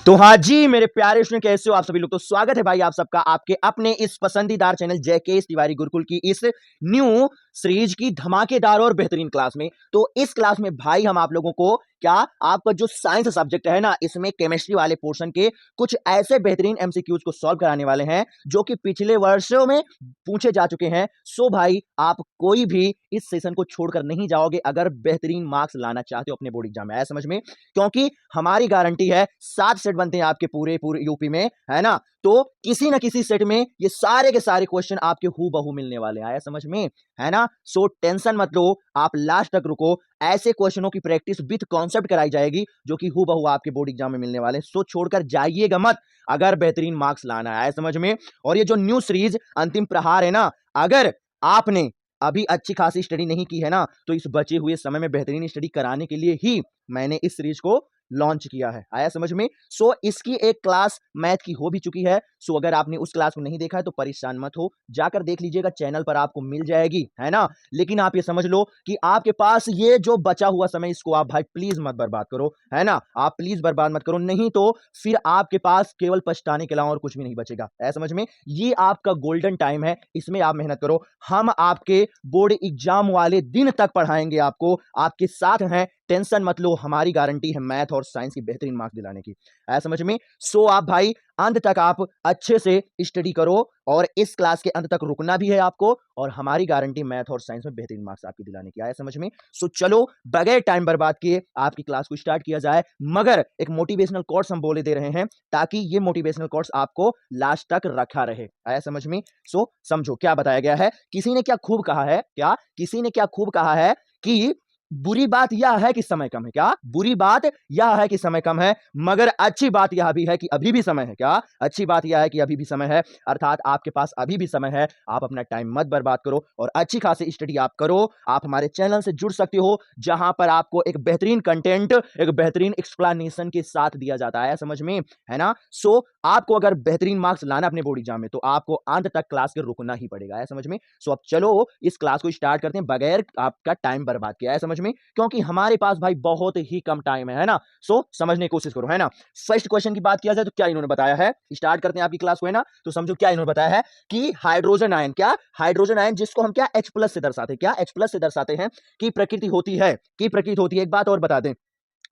तो हाँ जी मेरे प्यारे स्टूडेंट, कैसे हो आप सभी लोग। तो स्वागत है भाई आप सबका आपके अपने इस पसंदीदार चैनल जेके तिवारी गुरुकुल की इस न्यू सीरीज की धमाकेदार और बेहतरीन क्लास में। तो इस क्लास में भाई हम आप लोगों को क्या आपका जो साइंस सब्जेक्ट है ना, इसमें केमिस्ट्री वाले पोर्शन के कुछ ऐसे बेहतरीन एमसीक्यूज को सॉल्व कराने वाले हैं जो कि पिछले वर्षों में पूछे जा चुके हैं। सो भाई आप कोई भी इस सेशन को छोड़कर नहीं जाओगे अगर बेहतरीन मार्क्स लाना चाहते हो अपने बोर्ड एग्जाम में, आया समझ में। क्योंकि हमारी गारंटी है 7 सेट बनते हैं आपके पूरे पूरे यूपी में, है ना। तो किसी ना किसी सेट में ये सारे के सारे क्वेश्चन आपके हूबहू मिलने वाले हैं, आया समझ में, है ना। सो टेंशन मत लो, आप लास्ट तक रुको। ऐसे क्वेश्चनों की प्रैक्टिस विद कॉन्सेप्ट कराई जाएगी जो कि हूबहू आपके बोर्ड एग्जाम में मिलने वाले हैं। सो छोड़कर जाइएगा मत अगर बेहतरीन मार्क्स लाना है, आया समझ में। और ये जो न्यू सीरीज अंतिम प्रहार है ना, अगर आपने अभी अच्छी खासी स्टडी नहीं की है ना, तो इस बचे हुए समय में बेहतरीन स्टडी कराने के लिए ही मैंने इस सीरीज को लॉन्च किया है, आया समझ में। सो इसकी एक क्लास मैथ की हो भी चुकी है। सो अगर आपने उस क्लास को नहीं देखा है तो परेशान मत हो, जाकर देख लीजिएगा, चैनल पर आपको मिल जाएगी, है ना। लेकिन आप ये समझ लो कि आपके पास ये जो बचा हुआ समय, इसको आप भाई प्लीज मत बर्बाद करो, है ना। आप प्लीज बर्बाद मत करो, नहीं तो फिर आपके पास केवल पछताने के अलावा और कुछ भी नहीं बचेगा, ऐसा समझ में। ये आपका गोल्डन टाइम है, इसमें आप मेहनत करो। हम आपके बोर्ड एग्जाम वाले दिन तक पढ़ाएंगे, आपको आपके साथ हैं, टेंशन मत लो। हमारी गारंटी है मैथ और साइंस की बेहतरीन मार्क्स दिलाने की, ऐसा समझ में। सो आप भाई अंत तक आप अच्छे से स्टडी करो और इस क्लास के अंत तक रुकना भी है आपको, और हमारी गारंटी मैथ और साइंस में बेहतरीन मार्क्स आपकी दिलाने की, आया समझ में। सो चलो बगैर टाइम बर्बाद किए आपकी क्लास को स्टार्ट किया जाए। मगर एक मोटिवेशनल कोट्स हम बोले दे रहे हैं ताकि ये मोटिवेशनल कोट्स आपको लास्ट तक रखा रहे, आया समझ में। सो समझो क्या बताया गया है। किसी ने क्या खूब कहा है, क्या किसी ने क्या खूब कहा है कि बुरी बात यह है कि समय कम है। क्या बुरी बात यह है कि समय कम है, मगर अच्छी बात यह भी है कि अभी भी समय है। क्या अच्छी बात यह है कि अभी भी समय है, अर्थात आपके पास अभी भी समय है। आप अपना टाइम मत बर्बाद करो और अच्छी खासी स्टडी आप करो। आप हमारे चैनल से जुड़ सकते हो जहां पर आपको एक बेहतरीन कंटेंट, एक बेहतरीन एक्सप्लेनेशन के साथ दिया जाता है, समझ में, है ना। सो आपको अगर बेहतरीन मार्क्स लाना अपने बोर्ड एग्जाम में तो आपको अंत तक क्लास के रुकना ही पड़ेगा, है समझ में। सो अब चलो इस क्लास को स्टार्ट करते हैं बगैर आपका टाइम बर्बाद किया, है समझ में, क्योंकि हमारे पास भाई बहुत ही कम टाइम है ना। सो समझने की कोशिश करो, है ना। फर्स्ट क्वेश्चन की बात किया जाए तो क्या इन्होंने बताया है, स्टार्ट करते हैं आपकी क्लास को, है ना। तो समझो क्या इन्होंने बताया है कि हाइड्रोजन आयन, क्या हाइड्रोजन आयन जिसको हम क्या H प्लस से दर्शाते हैं, क्या H प्लस से दर्शाते हैं, की प्रकृति होती है, की प्रकृति होती है। एक बात और बता दें,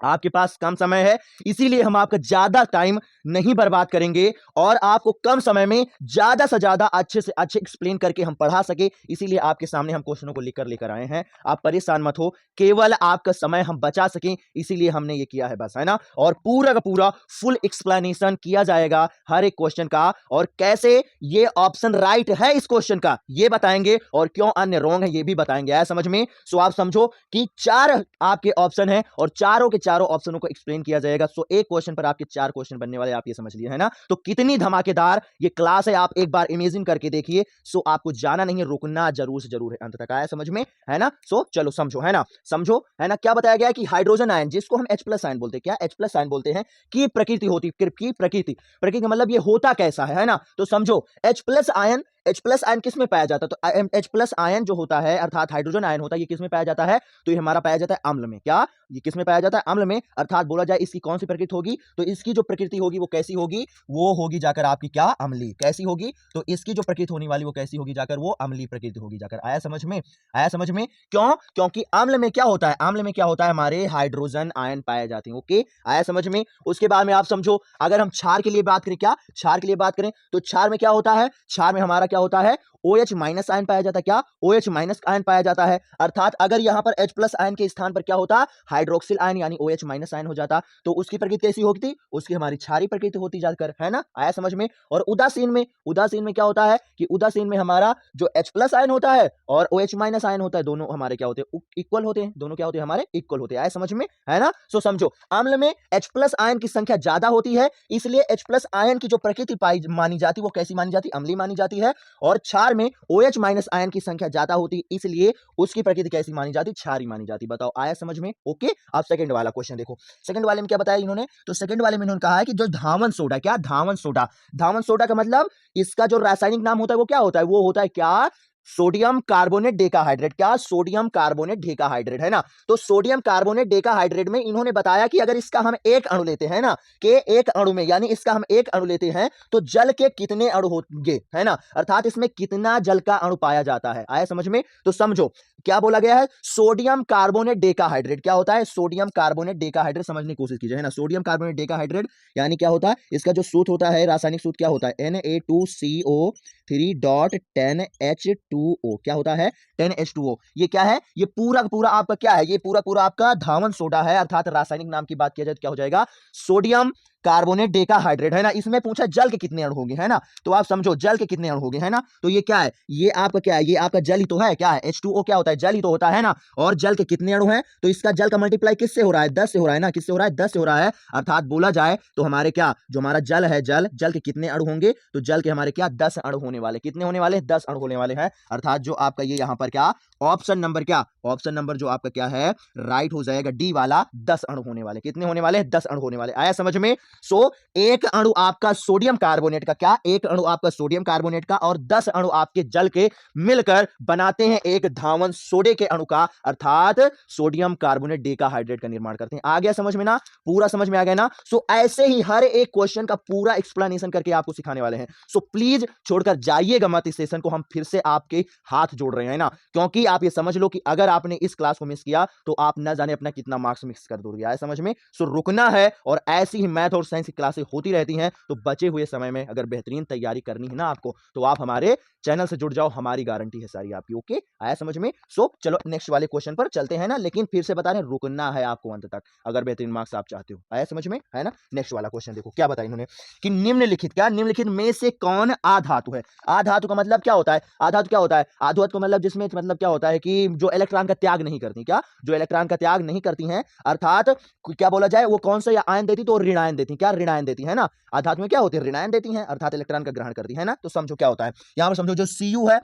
आपके पास कम समय है इसीलिए हम आपका ज्यादा टाइम नहीं बर्बाद करेंगे और आपको कम समय में ज्यादा से ज्यादा अच्छे से अच्छे एक्सप्लेन करके हम पढ़ा सके, इसीलिए आपके सामने हम क्वेश्चनों को लेकर आए हैं। आप परेशान मत हो, केवल आपका समय हम बचा सकें इसीलिए हमने ये किया है बस, है ना। और पूरा का पूरा फुल एक्सप्लेनेशन किया जाएगा हर एक क्वेश्चन का, और कैसे ये ऑप्शन राइट है इस क्वेश्चन का ये बताएंगे, और क्यों अन्य रॉन्ग है ये भी बताएंगे, आया समझ में। सो आप समझो कि 4 आपके ऑप्शन है और चारों के चारों ऑप्शनों को एक्सप्लेन किया जाएगा। सो एक क्वेश्चन पर आपके 4 क्वेश्चन बनने वाले, आप ये समझ लिए, है ना। तो कितनी धमाकेदार ये क्लास है आप एक बार इमेजिन करके देखिए। सो आपको जाना नहीं है, रुकना जरूर से जरूर है अंत तक, आया समझ में, है ना। सो चलो समझो, है ना, समझो, है ना। क्या बताया गया है कि हाइड्रोजन आयन जिसको हम H प्लस आयन बोलते हैं, क्या H प्लस आयन बोलते हैं, की प्रकृति होती, की प्रकृति, प्रकृति का मतलब ये होता कैसा है ना। तो समझो H plus ion, H plus ion किस में पाया जाता है, तो H प्लस आयन जो होता है अर्थात हाइड्रोजन आयन होता है, ये किस में पाया जाता है, तो ये हमारा पाया जाता है अम्ल में। क्या ये किस में पाया जाता है, अम्ल में। अर्थात बोला जाए इसकी कौन सी प्रकृति होगी, तो इसकी जो प्रकृति होगी वो कैसी होगी, वो होगी जाकर आपकी क्या, अम्लीय। कैसी होगी, तो इसकी जो प्रकृति होने वाली वो कैसी होगी जाकर, वो अम्लीय प्रकृति होगी जाकर, आया समझ में, आया समझ में। क्यों, क्योंकि अम्ल में क्या होता है, अम्ल में क्या होता है, हमारे हाइड्रोजन आयन पाए जाते हैं, ओके, आया समझ में। उसके बाद में आप समझो अगर हम क्षार के लिए बात करें, क्या क्षार के लिए बात करें, तो क्षार में क्या होता है, क्षार में हमारा क्या होता है, OH माइनस आयन पाया जाता है, क्या OH माइनस आयन पाया जाता है। अर्थात अगर यहां पर H प्लस आयन के स्थान पर क्या होता, हाइड्रोक्सिल आयन यानी OH माइनस आयन हो जाता, तो उसकी प्रकृति कैसी होती, उसकी हमारी क्षारीय प्रकृति होती जाकर, है ना, आया समझ में। और उदासीन में, उदासीन में क्या होता है कि उदासीन में हमारा जो H प्लस आयन होता है और OH माइनस आयन होता है, दोनों हमारे क्या होते हैं, इक्वल होते हैं, दोनों क्या होते हैं, हमारे इक्वल होते हैं, आया समझ में, है ना। सो समझो अम्ल में H प्लस आयन की संख्या ज्यादा होती है, इसलिए H प्लस आयन की जो प्रकृति पाई मानी जाती वो कैसी मानी जाती, अम्लीय मानी जाती है। और क्षार में OH माइनस आयन की संख्या ज्यादा होती इसलिए उसकी प्रकृति कैसी मानी जाती, क्षारीय मानी जाती। बताओ आया समझ में, ओके। अब सेकंड वाला क्वेश्चन देखो, सेकंड वाले में क्या बताया इन्होंने, तो सेकंड वाले में इन्होंने कहा है कि जो धावन सोडा, क्या धावन सोडा, धावन सोडा का मतलब इसका जो रासायनिक नाम होता है वो क्या होता है, वो होता है क्या, सोडियम कार्बोनेट डेकाहाइड्रेट, क्या सोडियम कार्बोनेट डेकाहाइड्रेट है ना। तो सोडियम कार्बोनेट डेकाहाइड्रेट में इन्होंने बताया कि अगर इसका हम एक अणु लेते हैं ना, कि एक अणु में यानी इसका हम एक अणु लेते हैं तो जल के कितने अणु होंगे, है ना, अर्थात इसमें कितना जल का अणु पाया जाता है। आया समझ में। तो समझो क्या बोला गया है, सोडियम कार्बोनेट डेकाहाइड्रेट क्या होता है, सोडियम कार्बोनेट डेकाहाइड्रेट समझने की कोशिश कीजिए, है ना। सोडियम कार्बोनेट डेकाहाइड्रेट यानी क्या होता है, इसका जो सूत्र होता है, रासायनिक सूत्र क्या होता है, Na2CO3.10H2O, क्या होता है 10H2O। ये क्या है, ये पूरा पूरा आपका क्या है, ये पूरा पूरा आपका धावन सोडा है, अर्थात रासायनिक नाम की बात किया जाए तो क्या हो जाएगा, सोडियम कार्बोनेट डेकाहाइड्रेट, है ना। इसमें पूछा जल के कितने अणु होंगे, है ना, तो आप समझो जल के कितने अणु होंगे, है ना। तो ये क्या है, ये आपका क्या है, ये आपका जल ही तो है, क्या है H2O, क्या होता है जल ही तो होता है ना। और जल के कितने अणु हैं, तो इसका जल का मल्टीप्लाई किससे हो रहा है, 10 से हो रहा है ना, किससे हो रहा है, 10 से हो रहा है। अर्थात बोला जाए तो हमारे क्या, जो हमारा जल है, जल जल के कितने अणु होंगे, तो जल के हमारे क्या 10 अणु होने वाले, कितने होने वाले, 10 अणु होने वाले हैं। अर्थात जो आपका ये यहां पर क्या ऑप्शन नंबर, क्या ऑप्शन नंबर जो आपका क्या है राइट हो जाएगा, डी वाला, 10 अणु होने वाले, कितने होने वाले, 10 अणु होने वाले। आया समझ में। सो एक अणु आपका सोडियम कार्बोनेट का, क्या एक अणु आपका सोडियम कार्बोनेट का और 10 अणु आपके जल के मिलकर बनाते हैं एक धावन सोडे के अणु का, अर्थात सोडियम कार्बोनेट डेकाहाइड्रेट का निर्माण करते हैं। आ गया समझ में ना, पूरा समझ में आ गया ना। सो ऐसे ही हर एक क्वेश्चन का पूरा एक्सप्लेनेशन करके आपको सिखाने वाले हैं। सो प्लीज छोड़कर जाइएगा मत इस सेशन को, हम फिर से आपके हाथ जोड़ रहे हैं ना, क्योंकि आप ये समझ लो कि अगर आपने इस क्लास को मिस किया तो आप न जाने अपना कितना मार्क्स मिस कर दोगे। आया समझ में। सो रुकना है, और ऐसी ही मैथ और साइंस की क्लासें होती रहती हैं, तो बचे हुए समय में अगर बेहतरीन तैयारी करनी है ना आपको, तो आप हमारे चैनल से जुड़ जाओ, हमारी गारंटी है सारी आपकी। ओके, आया समझ में। सो चलो नेक्स्ट वाले क्वेश्चन पर चलते हैं ना, लेकिन फिर से बता रहे हैं रुकना है आपको अंत तक, अगर बेहतरीन मार्क्स आप चाहते हो। आया समझ में, है ना। नेक्स्ट वाला क्वेश्चन देखो क्या बताया इन्होंने, कि निम्नलिखित, क्या निम्नलिखित में से कौन आधातु है। आधातु का मतलब क्या होता है, आधातु क्या होता है, आधातु का मतलब जिसमें मतलब क्या होता है कि जो इलेक्ट्रॉन का त्याग नहीं करती, क्या जो इलेक्ट्रॉन का त्याग नहीं करती हैं, अर्थात क्या बोला जाए वो कौन सा या आयन देती, तो ऋणायन देती, क्या ऋणायन देती है ना। आधातु में क्या होती है, ऋणायन देती हैं, अर्थात इलेक्ट्रॉन का ग्रहण करती है ना। तो समझो क्या होता है, यहां पर समझो जो Cu है,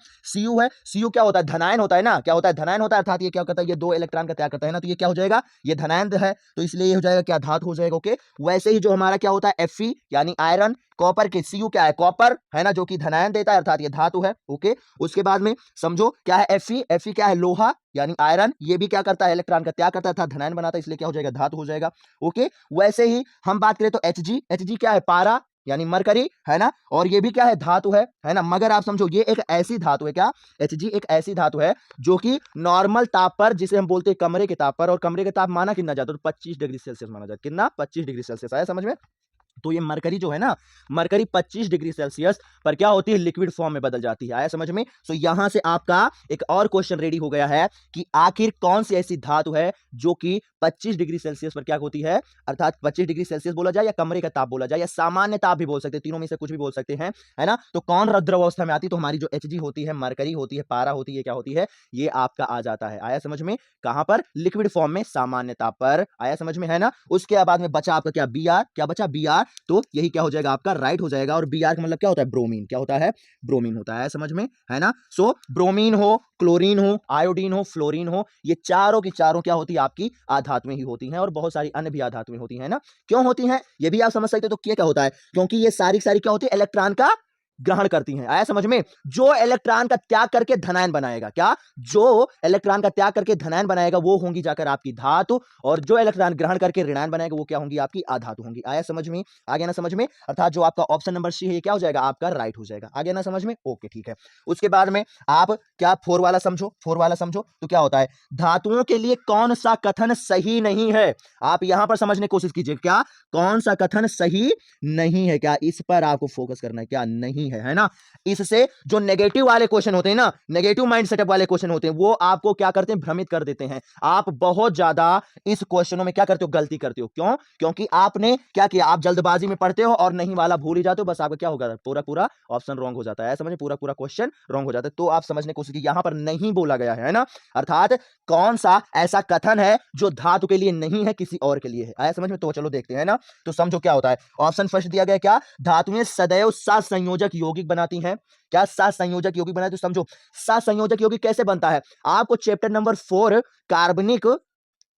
Cu क्या होता है, धनायन होता है ना, क्या होता है, धनायन होता है, अर्थात ये क्या करता है, ये 2 इलेक्ट्रॉन का त्याग करता है ना, तो ये क्या हो जाएगा, ये धनायन है, तो इसलिए ये हो जाएगा क्या, धातु हो जाएगा। ओके, वैसे ही जो हमारा क्या होता है Fe यानी आयरन, कॉपर के Cu क्या है, कॉपर है ना, जो कि धनायन देता है, अर्थात ये धातु है। ओके, उसके बाद में समझो क्या है Fe क्या है, लोहा यानी आयरन, ये भी क्या करता है, इलेक्ट्रॉन का त्याग करता है, अर्थात धनायन बनाता है, इसलिए क्या हो जाएगा, धातु हो जाएगा। ओके, वैसे ही हम बात करें तो Hg क्या है, पारा यानी मरकरी, है ना, और ये भी क्या है, धातु है ना। मगर आप समझो ये एक ऐसी धातु है, क्या Hg एक ऐसी धातु है जो कि नॉर्मल ताप पर, जिसे हम बोलते हैं कमरे के ताप पर, और कमरे के ताप माना कितना जाता है, तो 25 डिग्री सेल्सियस माना जाता है, कितना 25 डिग्री सेल्सियस। आया समझ में। तो ये मरकरी जो है ना, मरकरी 25 डिग्री सेल्सियस पर क्या होती है, लिक्विड फॉर्म में बदल जाती है। आया समझ में। सो यहां से आपका एक और क्वेश्चन रेडी हो गया है कि आखिर कौन सी ऐसी धातु है जो कि 25 डिग्री सेल्सियस पर क्या होती है, अर्थात 25 डिग्री सेल्सियस बोला जाए या कमरे का ताप बोला जाए या सामान्य ताप भी बोल सकते हैं, तीनों में से कुछ भी बोल सकते हैं, है ना। तो कौन रौद्र अवस्था में आती है, तो हमारी जो Hg होती है, मरकरी होती है, पारा होती है, क्या होती है, ये आपका आ जाता है। आया समझ में। कहां पर, लिक्विड फॉर्म में, सामान्य ताप पर। आया समझ में, है ना। उसके बाद में बचा आपका क्या, Br, क्या बचा, Br, तो यही क्या हो जाएगा आपका राइट हो जाएगा। और Br का मतलब क्या होता है, ब्रोमीन, क्या होता है, ब्रोमीन होता है। समझ में, है ना। सो ब्रोमीन हो, क्लोरीन हो, आयोडीन हो, फ्लोरीन हो, ये चारों की चारों क्या होती है, आपकी आधातुएं ही होती हैं, और बहुत सारी अन्य भी आधातुएं होती हैं ना। क्यों होती हैं ये भी आप समझ सकते हो। तो क्या होता है, क्योंकि ये सारी सारी क्या होती है, इलेक्ट्रॉन का ग्रहण करती हैं। आया समझ में। जो इलेक्ट्रॉन का त्याग करके धनायन बनाएगा, क्या जो इलेक्ट्रॉन का त्याग करके धनायन बनाएगा वो होंगी जाकर आपकी धातु, और जो इलेक्ट्रॉन ग्रहण करके ऋणायन बनाएगा वो क्या होंगी, आपकी आधातु होंगी। आया समझ में, आ गया ना समझ में। अर्थात जो आपका ऑप्शन नंबर सी है ये क्या हो जाएगा, आपका राइट हो जाएगा। आ गया ना समझ में। ओके ठीक है। उसके बाद में आप क्या 4 वाला समझो, 4 वाला समझो तो क्या होता है, धातुओं के लिए कौन सा कथन सही नहीं है। आप यहां पर समझने की कोशिश कीजिए, क्या कौन सा कथन सही नहीं है, क्या इस पर आपको फोकस करना है, क्या नहीं है ना। इससे जो नेगेटिव वाले क्वेश्चन होते हैं ना, नेगेटिव माइंड सेटअप वाले क्वेश्चन होते हैं, वो आपको क्या करते हैं, भ्रमित कर देते हैं। आप बहुत ज्यादा इस क्वेश्चनों में क्या करते हो, गलती करते हो। क्यों, क्योंकि आपने क्या किया, आप जल्दबाजी में पढ़ते हो और नहीं वाला भूल ही जाते हो, बस आपका क्या होगा, पूरा पूरा ऑप्शन रॉन्ग हो जाता है। समझे, पूरा पूरा क्वेश्चन रॉन्ग हो जाता है। तो आप समझने की कोशिश कीजिए, यहां पर नहीं बोला गया है ना, अर्थात कौन सा ऐसा कथन है जो धातु के लिए नहीं है, किसी और के लिए है। आया समझ में। तो चलो देखते हैं ना। तो समझो क्या होता है, ऑप्शन फर्स्ट दिया गया, क्या धातुएं सदैव सहसंयोजक यौगिक बनाती हैं, क्या सहसंयोजक यौगिक बनाए। तो समझो सहसंयोजक यौगिक कैसे बनता है, आपको चैप्टर नंबर 4 कार्बनिक,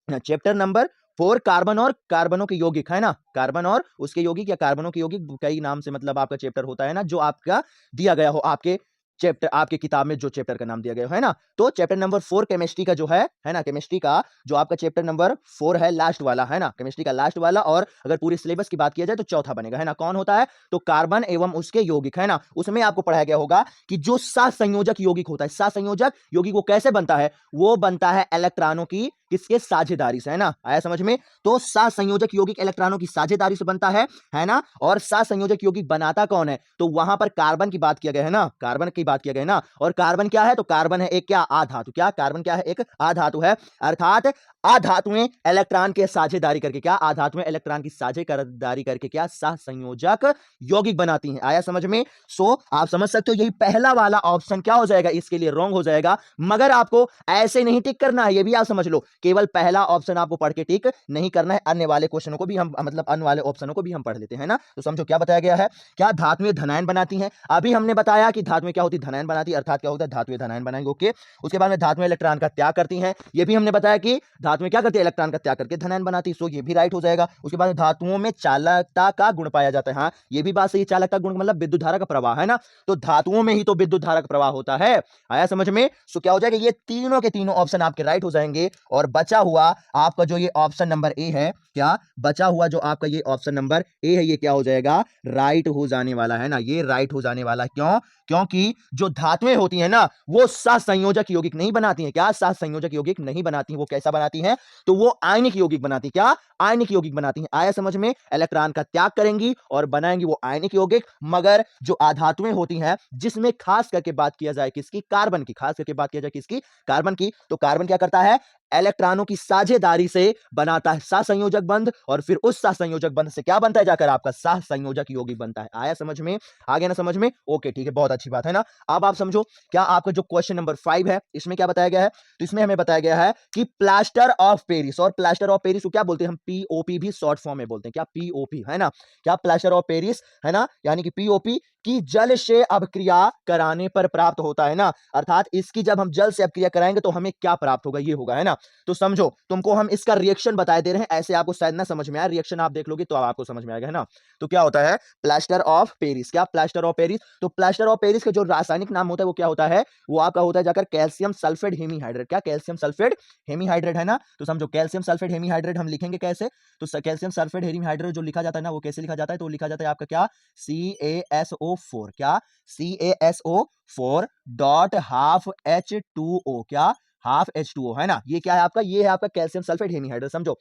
चैप्टर नंबर 4 कार्बन और कार्बनों के यौगिक, है ना, कार्बन और उसके यौगिक या कार्बनों के यौगिक, कई नाम से मतलब आपका चैप्टर होता है ना, जो आपका दिया गया हो आपके चैप्टर आपके किताब में जो चैप्टर का नाम दिया गया है ना। तो चैप्टर नंबर 4 केमिस्ट्री का जो है ना, केमिस्ट्री का जो आपका चैप्टर नंबर 4 है, लास्ट वाला है ना, केमिस्ट्री का लास्ट वाला, और अगर पूरी सिलेबस की बात किया जाए तो चौथा बनेगा है ना। कौन होता है? तो कार्बन एवं उसके यौगिक है ना। उसमें आपको पढ़ाया गया होगा कि जो सहसंयोजक यौगिक होता है, सहसंयोजक यौगिक वो कैसे बनता है? वो बनता है इलेक्ट्रॉनों की किसके साझेदारी से, है ना। आया समझ में? तो सहसंयोजक यौगिक इलेक्ट्रॉनों की साझेदारी से बनता है ना। और सहसंयोजक यौगिक बनाता कौन है? तो वहां पर कार्बन की बात किया गया है ना, कार्बन की बात किया गया है ना। और कार्बन क्या है? तो कार्बन है एक क्या? आधातु। क्या कार्बन क्या है? एक आधातु है। अर्थात आधातुएं इलेक्ट्रॉन के साझेदारी करके क्या? आधातुएं इलेक्ट्रॉन की साझेदारी करके क्या? सहसंयोजक यौगिक बनाती हैं। आया समझ में? सो आप समझ सकते हो यही पहला वाला ऑप्शन क्या हो जाएगा? इसके लिए रॉन्ग हो जाएगा। मगर आपको ऐसे नहीं टिक करना है, ये भी आप समझ लो। केवल पहला ऑप्शन आपको पढ़ के टिक नहीं करना है, अन्य वाले क्वेश्चनों को भी हम मतलब अन्य वाले ऑप्शनों को भी हम पढ़ लेते हैं ना। तो समझो क्या बताया गया है। क्या धातुएं धनायन बनाती हैं? अभी हमने बताया कि धातुएं क्या होती है? धनायन बनाती है। अर्थात क्या होता है? धातुएं धनायन बनाएंगे। ओके। उसके बाद में धातुएं इलेक्ट्रॉन का त्याग करती हैं। ये भी हमने बताया कि धातुएं क्या करती है? इलेक्ट्रॉन का त्याग करके धनायन बनाती है। सो ये भी राइट हो जाएगा। उसके बाद धातुओं में चालकता का गुण पाया जाता है। हाँ, ये भी बात सही। चालकता गुण मतलब विद्युत धारा का प्रवाह है ना। तो धातुओं में ही तो विद्युत धारा का प्रवाह होता है। आया समझ में? सो क्या हो जाएगा? ये तीनों के तीनों ऑप्शन आपके राइट हो जाएंगे। और बचा हुआ आपका जो ये ऑप्शन नंबर ए है, क्या बचा हुआ जो आपका ये ऑप्शन नंबर ए है, ये क्या हो जाएगा? राइट हो जाने वाला है ना। ये राइट हो जाने वाला क्यों? क्योंकि जो धातुएं होती हैं ना, वो सहसंयोजक यौगिक नहीं बनाती हैं। क्या? सहसंयोजक यौगिक नहीं बनाती हैं। वो कैसा बनाती हैं? तो वो आयनिक यौगिक बनाती हैं। क्या? आयनिक यौगिक बनाती हैं। आया समझ में? इलेक्ट्रॉन का त्याग करेंगी और बनाएंगी वो आयनिक यौगिक। मगर जो अधातुएं होती हैं, जिसमें खास करके बात किया जाए किसकी? कार्बन की। खास करके बात किया जाए किसकी? कार्बन की। तो कार्बन क्या करता है? इलेक्ट्रॉनों की साझेदारी से बनाता है सहसंयोजक बंध, और फिर उस सहसंयोजक बंध से क्या बनता है? जाकर आपका सहसंयोजक यौगिक बनता है। आया समझ में? आ गया ना समझ में? ओके, ठीक है, बहुत अच्छी बात है ना। अब आप समझो, क्या आपका जो क्वेश्चन नंबर 5 है, इसमें क्या बताया गया है? तो इसमें हमें बताया गया है कि प्लास्टर ऑफ पेरिस, और प्लास्टर ऑफ पेरिस को क्या बोलते हैं? हम पीओपी भी शॉर्ट फॉर्म में बोलते हैं। क्या? पीओपी है ना। क्या? प्लास्टर ऑफ पेरिस है ना, यानी कि पीओपी की जल से अभिक्रिया कराने पर प्राप्त होता है ना। अर्थात इसकी जब हम जल से अभिक्रिया कराएंगे तो हमें क्या प्राप्त होगा? ये होगा, है ना। तो समझो, तुमको हम इसका रिएक्शन बता दे रहे हैं, ऐसे आपको शायद ना समझ में आए। रिएक्शन आप देख लोगे तो आपको समझ में आएगा, है ना। तो क्या होता है प्लास्टर ऑफ पेरिस? क्या? Plaster of Paris. तो प्लास्टर ऑफ पेरिस का जो रासायनिक नाम होता है वो क्या होता है? वो आपका होता है जाकर कैल्शियम सल्फेट हेमीहाइड्रेट। क्या? कैल्शियम सल्फेट हेमीहाइड्रेट है ना। तो समझो, कैल्शियम सल्फेट हेमीहाइड्रेट हम लिखेंगे कैसे? तो कैल्शियम सल्फेट हेमीहाइड्रेट जो लिखा जाता है ना, वो कैसे लिखा जाता है? तो लिखा जाता है आपका क्या? CaSO4। क्या? CaSO4 dot half H2O। क्या? हाफ H2O है ना। ये क्या है आपका? ये है आपका कैल्शियम सल्फेट हेमीहाइड्रेट। समझो,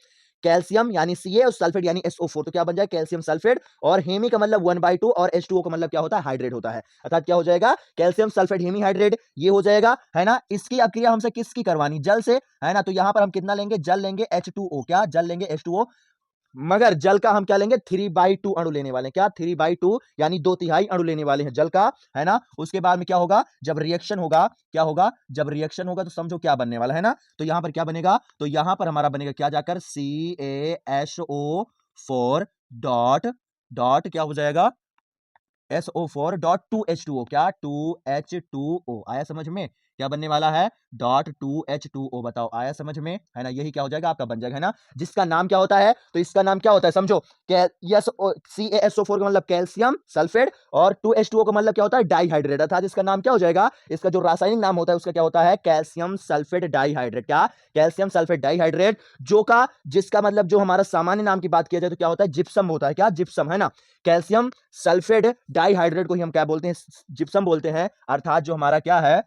कैल्शियम यानी Ca और सल्फेट यानी SO4, तो क्या बन जाए? Calcium sulphate. और हेमी का मतलब 1/2 और H2O का मतलब क्या होता है? हाइड्रेट होता है। अर्थात क्या हो जाएगा? कैल्शियम सल्फेट हेमीहाइड्रेट ये हो जाएगा, है ना। इसकी अभिक्रिया हमसे किसकी करवानी? जल से, है ना। तो यहां पर हम कितना लेंगे? जल लेंगे H2O। क्या? जल लेंगे H2O। मगर जल का हम क्या लेंगे? 3/2 अणु लेने वाले हैं। क्या? 3/2 यानी 2/3 अणु लेने वाले हैं जल का, है ना। उसके बाद में क्या होगा? जब रिएक्शन होगा, क्या होगा? जब रिएक्शन होगा तो समझो क्या बनने वाला है ना। तो यहां पर क्या बनेगा? तो यहां पर हमारा बनेगा क्या? जाकर CaSO4 डॉट डॉट क्या हो जाएगा? SO4 dot 2H2O। क्या? 2H2O। आया समझ में? क्या बनने वाला है? Dot 2H2O। बताओ, आया समझ में? है ना। यही क्या हो जाएगा? आपका बन जाएगा, है ना। जिसका नाम क्या होता है? तो इसका नाम क्या होता है? समझो, CaSO4 का मतलब कैल्शियम सल्फेट, और 2H2O का मतलब क्या होता है? डाइहाइड्रेट। अर्थात इसका नाम क्या हो जाएगा? इसका जो रासायनिक नाम होता है उसका क्या होता है? Calcium sulphate dihydrate. क्या? Calcium sulphate dihydrate. जिसका मतलब जो हमारा सामान्य नाम की बात किया जाए तो क्या होता है? जिप्सम होता है। क्या? जिप्सम, है ना। कैल्शियम सल्फेट डाइहाइड्रेट को ही हम क्या बोलते हैं? जिप्सम बोलते हैं। अर्थात जो हमारा क्या है?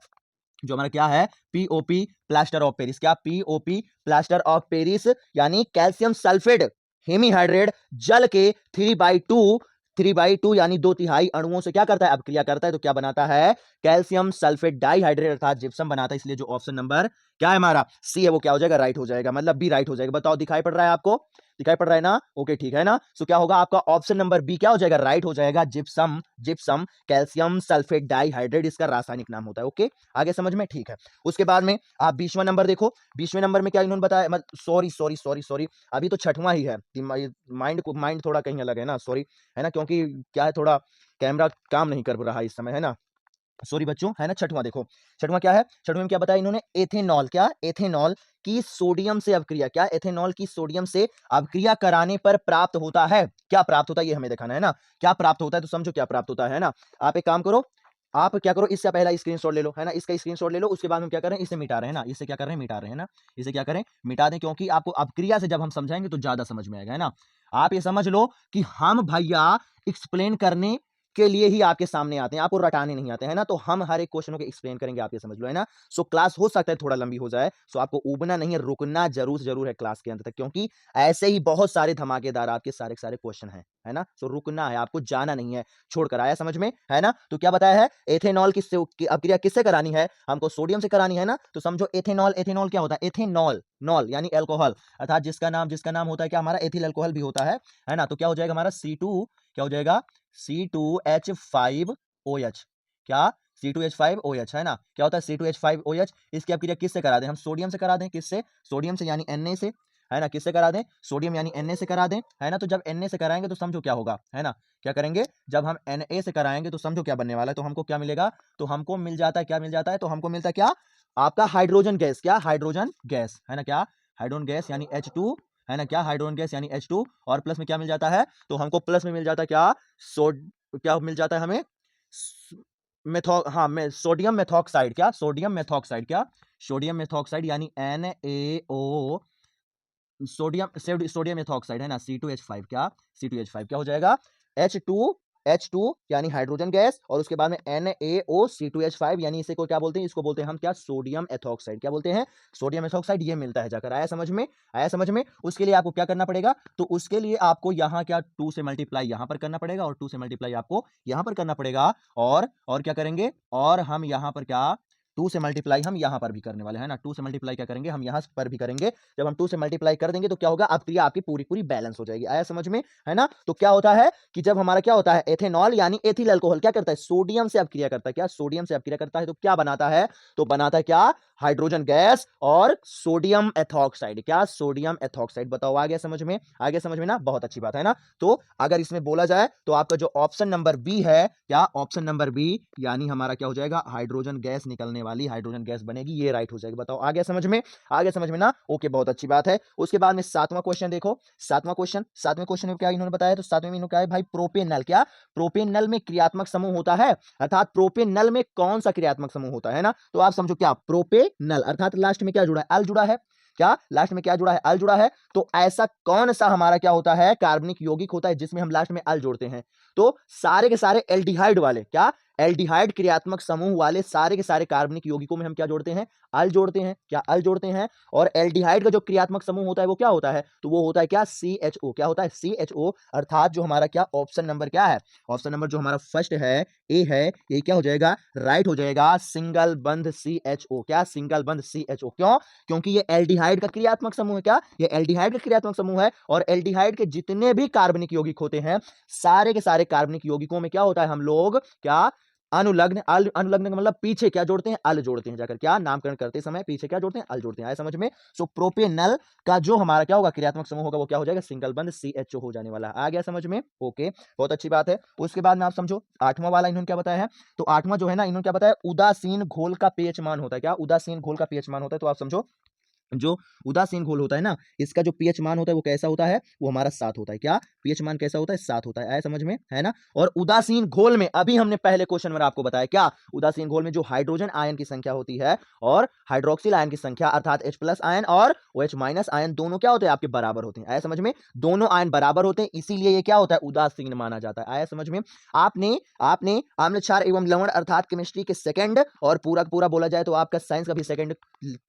POP plaster of Paris. क्या? पीओपी प्लास्टर ऑफ पेरिस यानी कैल्शियम सल्फेट हेमीहाइड्रेट जल के 3/2 यानी 2/3 अणुओं से क्या करता है? अभिक्रिया करता है। तो क्या बनाता है? कैल्शियम सल्फेट डाइहाइड्रेट अर्थात जिप्सम बनाता है। इसलिए जो ऑप्शन नंबर क्या है हमारा? सी है, वो क्या हो जाएगा? राइट हो जाएगा, मतलब बी राइट हो जाएगा। बताओ, दिखाई पड़ रहा है आपको? दिखाई पड़ रहा है ना। ओके, ठीक है ना। सो क्या होगा आपका? ऑप्शन नंबर बी क्या हो जाएगा? राइट हो जाएगा। Gypsum gypsum calcium sulphate dihydrate इसका रासायनिक नाम होता है। ओके, आगे समझ में? ठीक है। उसके बाद में आप 20वां नंबर देखो। 20वें नंबर में क्या इन्होंने बताया? सॉरी सॉरी सॉरी सॉरी, अभी तो छठवां ही है। माइंड थोड़ा कहीं अलग है ना, सॉरी, है ना। क्योंकि क्या है, थोड़ा कैमरा काम नहीं कर रहा इस समय, है ना। सॉरी बच्चों, है ना। छठवां देखो, छठवां क्या है? छठवें में क्या बताया इन्होंने? एथेनॉल। क्या? एथेनॉल की सोडियम से अभिक्रिया। क्या? एथेनॉल की सोडियम से अभिक्रिया कराने पर प्राप्त होता है। क्या प्राप्त होता है? ये हमें दिखाना है ना। क्या प्राप्त होता है? तो समझो क्या प्राप्त होता है ना। आप एक काम करो, आप क्या करो, इससे पहला स्क्रीनशॉट ले लो, है ना, इसका स्क्रीनशॉट ले लो, उसके बाद हम क्या करें, इसे मिटा रहे हैं ना, इसे क्या कर रहे हैं, मिटा रहे हैं ना, इसे क्या करें, मिटा दें, क्योंकि आपको अब क्रिया से जब हम समझाएंगे तो ज्यादा समझ में आएगा, है ना। आप ये समझ लो कि हम भैया एक्सप्लेन करने के लिए ही आपके सामने आते हैं, आपको रटाने नहीं आते हैं ना, तो हम हर एक क्वेश्चन को एक्सप्लेन करेंगे, आप ये समझ लो, है ना। सो क्लास हो सकता है थोड़ा लंबी हो जाए, सो आपको उबना नहीं है, रुकना जरूर जरूर है क्लास के अंत तक, क्योंकि ऐसे ही बहुत सारे धमाकेदार आपके सारे सारे क्वेश्चन हैं, है ना। सो रुकना है, आपको जाना नहीं है, छोड़कर आया समझ में, है ना। तो क्या बताया है, एथेनॉल की अभिक्रिया किससे करानी है, हमको सोडियम से करानी है ना। तो समझो एथेनॉल, एथेनॉल क्या होता है, एथेनॉल, नॉल यानी अल्कोहल, अर्थात जिसका नाम होता है क्या, हमारा एथिल अल्कोहल भी होता है ना। तो क्या हो जाएगा हमारा C2, क्या हो जाएगा C2H5OH, क्या C2H5OH, है ना। क्या होता है C2H5OH, इसकी अभिक्रिया किससे करा दें, हम सोडियम से करा दें, किससे, सोडियम से यानी Na से, है ना, किससे करा दें, सोडियम यानी Na से करा दें, है ना। तो जब Na से कराएंगे तो समझो क्या होगा, है ना, क्या करेंगे, जब हम Na से कराएंगे तो समझो क्या बनने वाला है, तो हमको क्या मिलेगा, तो हमको मिल जाता है, क्या मिल जाता है, तो हमको मिलता है क्या, आपका हाइड्रोजन गैस, क्या हाइड्रोजन गैस, है ना, क्या हाइड्रोजन गैस यानी H2, है ना, क्या हाइड्रोजन गैस यानी H2, और प्लस में क्या मिल जाता है, तो हमको प्लस में मिल जाता है क्या, क्या मिल जाता है हमें, सोडियम मेथॉक्साइड, क्या सोडियम मेथॉक्साइड, क्या सोडियम मेथॉक्साइड यानी NaO, सोडियम मेथॉक्साइड, है ना, C2H5, क्या C2H5 क्या हो जाएगा, H2 यानी हाइड्रोजन गैस, और उसके बाद में NaOC2H5 यानी इसे को क्या बोलते हैं, इसको बोलते हैं हम क्या, सोडियम एथॉक्साइड, क्या बोलते हैं, सोडियम एथॉक्साइड, ये मिलता है जाकर, आया समझ में, आया समझ में। उसके लिए आपको क्या करना पड़ेगा, तो उसके लिए आपको यहाँ क्या 2 से मल्टीप्लाई यहाँ पर करना पड़ेगा, और 2 से मल्टीप्लाई आपको यहाँ पर करना पड़ेगा, और क्या करेंगे, और हम यहाँ पर क्या 2 से मल्टीप्लाई हम यहाँ पर भी करने वाले हैं ना, 2 से मल्टीप्लाई क्या करेंगे, हम यहाँ पर भी करेंगे। जब हम 2 से मल्टीप्लाई कर देंगे तो क्या होगा, अभिक्रिया आपकी पूरी पूरी बैलेंस हो जाएगी, आया समझ में, है ना। तो क्या होता है कि जब हमारा क्या होता है, एथेनॉल यानी एथिल अल्कोहल क्या करता है, सोडियम से अभिक्रिया करता है, क्या सोडियम से अभिक्रिया करता है, तो क्या बनाता है, तो बनाता है क्या, हाइड्रोजन गैस और सोडियम एथॉक्साइड, क्या सोडियम एथॉक्साइड। बताओ आ गया समझ में, आ गया समझ में ना, बहुत अच्छी बात है ना। तो अगर इसमें बोला जाए तो आपका जो ऑप्शन नंबर बी है, क्या ऑप्शन नंबर बी यानी हमारा क्या हो जाएगा, हाइड्रोजन गैस निकलने वाली हाइड्रोजन गैस बनेगी, ये राइट हो जाएगी। बताओ आ गया समझ में, आ गया समझ में ना, ओके बहुत अच्छी बात है। उसके बाद में 7वां क्वेश्चन देखो, 7वें क्वेश्चन में क्या इन्होंने बताया, तो 7वें में इन्होंने क्या है भाई, प्रोपेनल, क्या प्रोपेनल में क्रियात्मक समूह होता है, अर्थात प्रोपेनल में कौन सा क्रियात्मक समूह होता है ना। तो आप समझो क्या प्रोपेनल, अर्थात लास्ट में क्या जुड़ा है, अल जुड़ा है, क्या लास्ट में क्या जुड़ा है, अल जुड़ा है। तो ऐसा कौन सा हमारा क्या होता है, कार्बनिक यौगिक होता है जिसमें हम लास्ट में अल जोड़ते हैं, तो सारे के सारे एल्डिहाइड वाले, क्या एल्डिहाइड क्रियात्मक समूह वाले सारे के सारे कार्बनिक यौगिकों में हम क्या जोड़ते हैं, अल जोड़ते हैं, क्या अल जोड़ते हैं। और एल्डिहाइड का जो क्रियात्मक समूह होता है वो क्या होता है, तो वो होता है क्या CHO, क्या होता है CHO, अर्थात जो हमारा क्या ऑप्शन नंबर क्या है, ऑप्शन नंबर जो हमारा फर्स्ट है, ए है, ये क्या हो जाएगा, राइट हो जाएगा, सिंगल बंध CHO, क्या सिंगल बंध CHO, क्यों, क्योंकि ये एल्डिहाइड का क्रियात्मक समूह है, क्या ये एल्डिहाइड का क्रियात्मक समूह है, और एल्डिहाइड के जितने भी कार्बनिक यौगिक होते हैं सारे के सारे कार्बनिक यौगिकों में क्या होता है, हम लोग क्या अनुलग्न, अनुलग्न का मतलब पीछे क्या जोड़ते हैं, अल जोड़ते हैं, जाकर क्या नामकरण करते समय पीछे क्या जोड़ते हैं, अल जोड़ते हैं, आया समझ में। सो प्रोपेनल का जो हमारा क्या होगा क्रियात्मक समूह होगा वो क्या हो जाएगा, सिंगल बंध CHO हो जाने वाला है, आ गया समझ में, ओके बहुत अच्छी बात है। उसके बाद में आप समझो 8वां वाला इन्होंने क्या बताया है, तो 8वां जो है ना इन्होंने क्या बताया, उदासीन घोल का pH मान होता है, क्या उदासीन घोल का pH मान होता है। तो आप समझो जो उदासीन घोल होता है ना, इसका जो pH मान होता है वो कैसा होता है, वो हमारा 7 होता है, क्या pH मान कैसा होता है, 7 होता है, आया समझ में, है ना। और उदासीन घोल में अभी हमने पहले क्वेश्चन में आपको बताया, क्या उदासीन घोल में जो हाइड्रोजन आयन की संख्या होती है और हाइड्रोक्सिल आयन की संख्या, अर्थात H+ आयन और OH- आयन दोनों क्या होते हैं, आपके बराबर होते हैं, आया समझ में, दोनों आयन बराबर होते हैं, इसीलिए ये क्या होता है, उदासीन माना जाता है, आया समझ में। आपने आपने आम्ल क्षार एवं लवण अर्थात केमिस्ट्री के सेकंड और पूरा पूरा बोला जाए तो आपका साइंस का भी सेकंड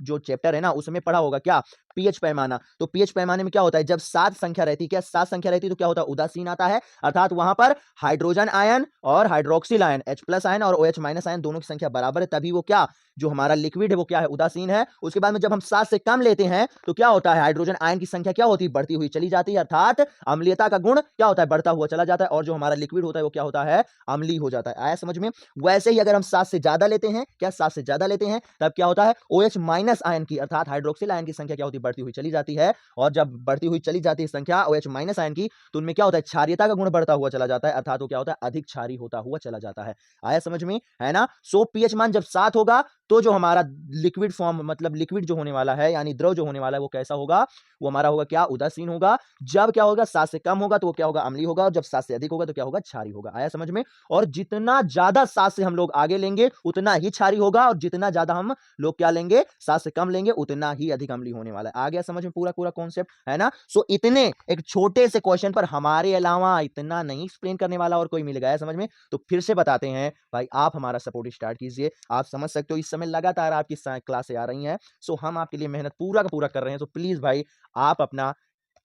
जो चैप्टर है ना उसमें पढ़ा होगा, क्या pH पैमाना। तो pH पैमाने में क्या होता है, जब 7 संख्या रहती है, क्या 7 संख्या रहती है, तो क्या होता है, उदासीन आता है, अर्थात वहां पर हाइड्रोजन आयन और हाइड्रोक्सिल आयन H+ आयन और OH- आयन दोनों की संख्या बराबर है, तभी वो क्या जो हमारा लिक्विड है वो क्या है, उदासीन है। उसके बाद में जब हम 7 से कम लेते हैं तो क्या होता है, हाइड्रोजन आयन की संख्या क्या होती है, बढ़ती हुई चली जाती है, अर्थात अम्लीयता का गुण क्या होता है, बढ़ता हुआ चला जाता है, और जो हमारा लिक्विड होता है वो क्या होता है, अम्लीय हो जाता है, आया समझ में। वैसे ही अगर हम 7 से ज्यादा लेते हैं, क्या 7 से ज्यादा लेते हैं तब क्या होता है, OH- आयन की अर्थात हाइड्रोक्सिल आयन की संख्या क्या होती है, बढ़ती हुई चली जाती है, और जब बढ़ती हुई चली जाती है संख्या OH माइनस आयन की, तो उनमें क्या होता है, क्षारीयता का गुण बढ़ता हुआ चला जाता है, अर्थात वो क्या होता है, अधिक क्षारीय होता हुआ चला जाता है। आया समझ में, है ना। सो पीएच मान जब 7 होगा तो जो हमारा लिक्विड फॉर्म, मतलब लिक्विड जो होने वाला है, यानी द्रव जो होने वाला है, वो कैसा होगा, वो हमारा होगा क्या, उदासीन होगा। जब क्या होगा, 7 से कम होगा तो वो क्या होगा, अम्लीय होगा, और जब 7 से अधिक होगा तो क्या होगा, क्षारीय होगा। आया समझ में। और जितना ज्यादा 7 से हम लोग आगे लेंगे उतना ही क्षारीय होगा, और जितना ज्यादा हम लोग क्या लेंगे, 7 से कम लेंगे, उतना ही अधिक अम्लीय होने वाला है। आ गया समझ में पूरा पूरा कॉन्सेप्ट, है ना। सो इतने एक छोटे से क्वेश्चन पर हमारे अलावा इतना नहीं एक्सप्लेन करने वाला और कोई मिलेगा। है समझ में। तो फिर से बताते हैं भाई, आप हमारा सपोर्ट स्टार्ट कीजिए। आप समझ सकते हो इस समय लगातार आपकी क्लासें आ रही हैं, सो हम आपके लिए मेहनत पूरा का पूरा कर रहे हैं। तो प्लीज भाई, आप अपना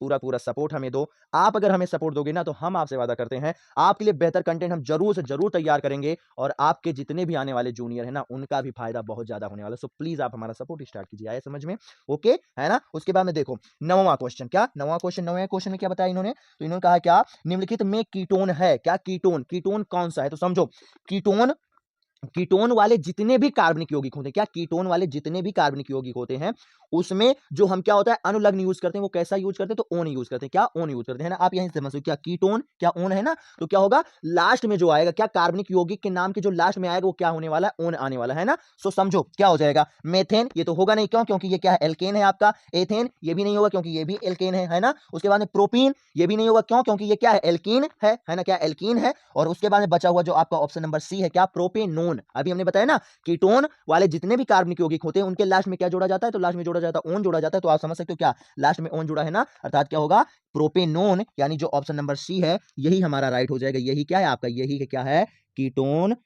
पूरा पूरा सपोर्ट हमें दो। आप अगर हमें सपोर्ट दोगे ना, तो हम आपसे वादा करते हैं आपके लिए बेहतर कंटेंट हम जरूर से जरूर तैयार करेंगे, और आपके जितने भी आने वाले जूनियर है ना, उनका भी फायदा बहुत ज्यादा होने वाला है। सो प्लीज आप हमारा सपोर्ट स्टार्ट कीजिए। आए समझ में, ओके, है ना। उसके बाद में देखो 9वां क्वेश्चन, क्या 9वां क्वेश्चन, 9वें क्वेश्चन में क्या बताया इन्होंने, तो इन्होंने कहा क्या, निम्नलिखित में कीटोन है, क्या कीटोन, कीटोन कौन सा है, तो समझो, कीटोन, कीटोन वाले जितने भी कार्बनिक यौगिक होते हैं, क्या, कीटोन वाले जितने भी कार्बनिक यौगिक होते हैं, उसमें जो हम क्या होता है, अनुलग्न यूज करते हैं, वो कैसा यूज करते हैं, तो ओन यूज करते हैं, क्या, ओन यूज करते हैं ना। आप यहीं से समझो, क्या कीटोन, क्या ओन, है ना। तो क्या होगा, लास्ट में जो आएगा, क्या, कार्बनिक यौगिक के नाम के जो लास्ट में आएगा वो क्या होने वाला है, ओन आने वाला है ना। सो समझो क्या हो जाएगा, मेथेन, ये तो होगा नहीं, क्यों, क्योंकि ये क्या है, एल्केन है आपका। एथेन, ये भी नहीं होगा क्योंकि ये भी एल्केन है ना। उसके बाद में प्रोपीन, ये भी नहीं होगा, क्यों, क्योंकि ये क्या है, एल्कीन है ना, क्या, एल्कीन है। और उसके बाद में बचा हुआ जो आपका ऑप्शन नंबर सी है, क्या, प्रोपेनोन। अभी हमने बताया ना, कीटोन वाले जितने भी कार्बनिक यौगिक होते हैं उनके लास्ट में क्या जोड़ा जाता है, तो लास्ट में जोड़ा जाता है ओन जोड़ा जाता है। तो आप समझ सकते हो क्या, लास्ट में ओन जुड़ा है ना, अर्थात क्या होगा, प्रोपेनोन, यानी जो ऑप्शन नंबर सी है यही हमारा राइट हो जाएगा। यही क्या है आपका, यही है क्या है, कीटोन,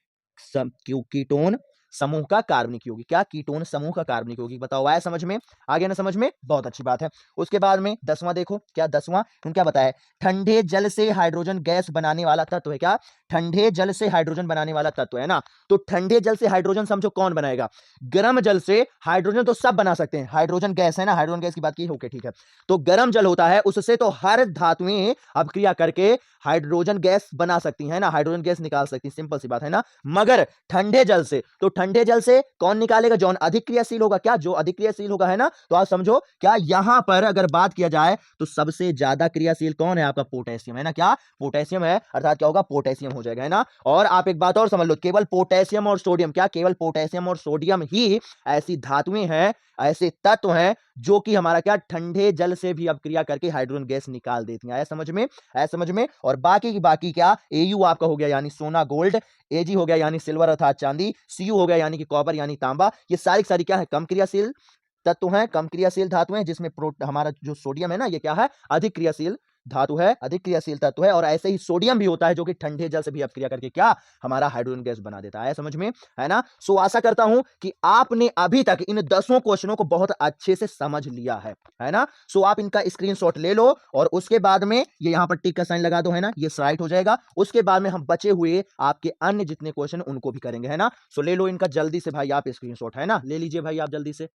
कीटोन समूह का कार्बनिक यौगिक, क्या, कीटोन समूह का कार्बनिक यौगिक। बताओ आया समझ में, आ गया ना समझ में, बहुत अच्छी बात है। उसके बाद में 10वां देखो, क्या 10वां, क्या बताया, ठंडे जल से हाइड्रोजन गैस बनाने वाला तत्व है, क्या, ठंडे जल से हाइड्रोजन बनाने वाला तत्व है ना। तो ठंडे जल से हाइड्रोजन समझो कौन बनाएगा, गर्म जल से हाइड्रोजन तो सब बना सकते हैं, हाइड्रोजन गैस है ना, हाइड्रोजन गैस की बात की, ओके ठीक है। तो गर्म जल होता है, उससे तो हर धातुएं अपक्रिया करके हाइड्रोजन गैस बना सकती है ना, हाइड्रोजन गैस निकाल सकती, सिंपल सी बात है ना। मगर ठंडे जल से, तो ठंडे जल से कौन निकालेगा, जो अधिक क्रियाशील होगा, क्या, जो अधिक क्रियाशील होगा, है ना। तो आप समझो क्या, यहां पर अगर बात किया जाए तो सबसे ज्यादा क्रियाशील कौन है आपका, पोटेशियम है ना, क्या, पोटेशियम है, अर्थात क्या होगा, पोटेशियम हो जाएगा, है ना। और आप एक बात और समझ लो, केवल पोटेशियम और सोडियम, क्या, केवल पोटेशियम और सोडियम ही ऐसी धातुएं हैं, ऐसे तत्व हैं जो कि हमारा क्या, ठंडे जल से भी अपक्रिया करके हाइड्रोजन गैस निकाल देती हैं। आया समझ में, आया समझ में। और बाकी की बाकी क्या, एयू आपका हो गया यानी सोना गोल्ड, एजी हो गया यानी सिल्वर अर्थात चांदी, सीयू हो गया यानी कि कॉपर यानी तांबा, ये सारी सारी क्या है, कम क्रियाशील तत्व हैं, कम क्रियाशील धातु हैं, जिसमें हमारा जो सोडियम है ना, ये क्या है, अधिक क्रियाशील धातु है, अधिक क्रियाशील तत्व है। और ऐसे ही सोडियम भी होता है जो कि ठंडे जल से भी अपक्रिया करके क्या, हमारा हाइड्रोजन गैस बना देता है। समझ में, है ना। सो आशा करता हूं कि आपने अभी तक इन 10 क्वेश्चनों को बहुत अच्छे से समझ लिया है ना। सो आप इनका स्क्रीनशॉट ले लो, और उसके बाद में ये यहां पर टिक का साइन लगा दो, है ना, ये राइट हो जाएगा। उसके बाद में हम बचे हुए आपके अन्य जितने क्वेश्चन उनको भी करेंगे, है ना। सो ले लो इनका जल्दी से भाई आप स्क्रीनशॉट, है ना, ले लीजिए भाई आप जल्दी से।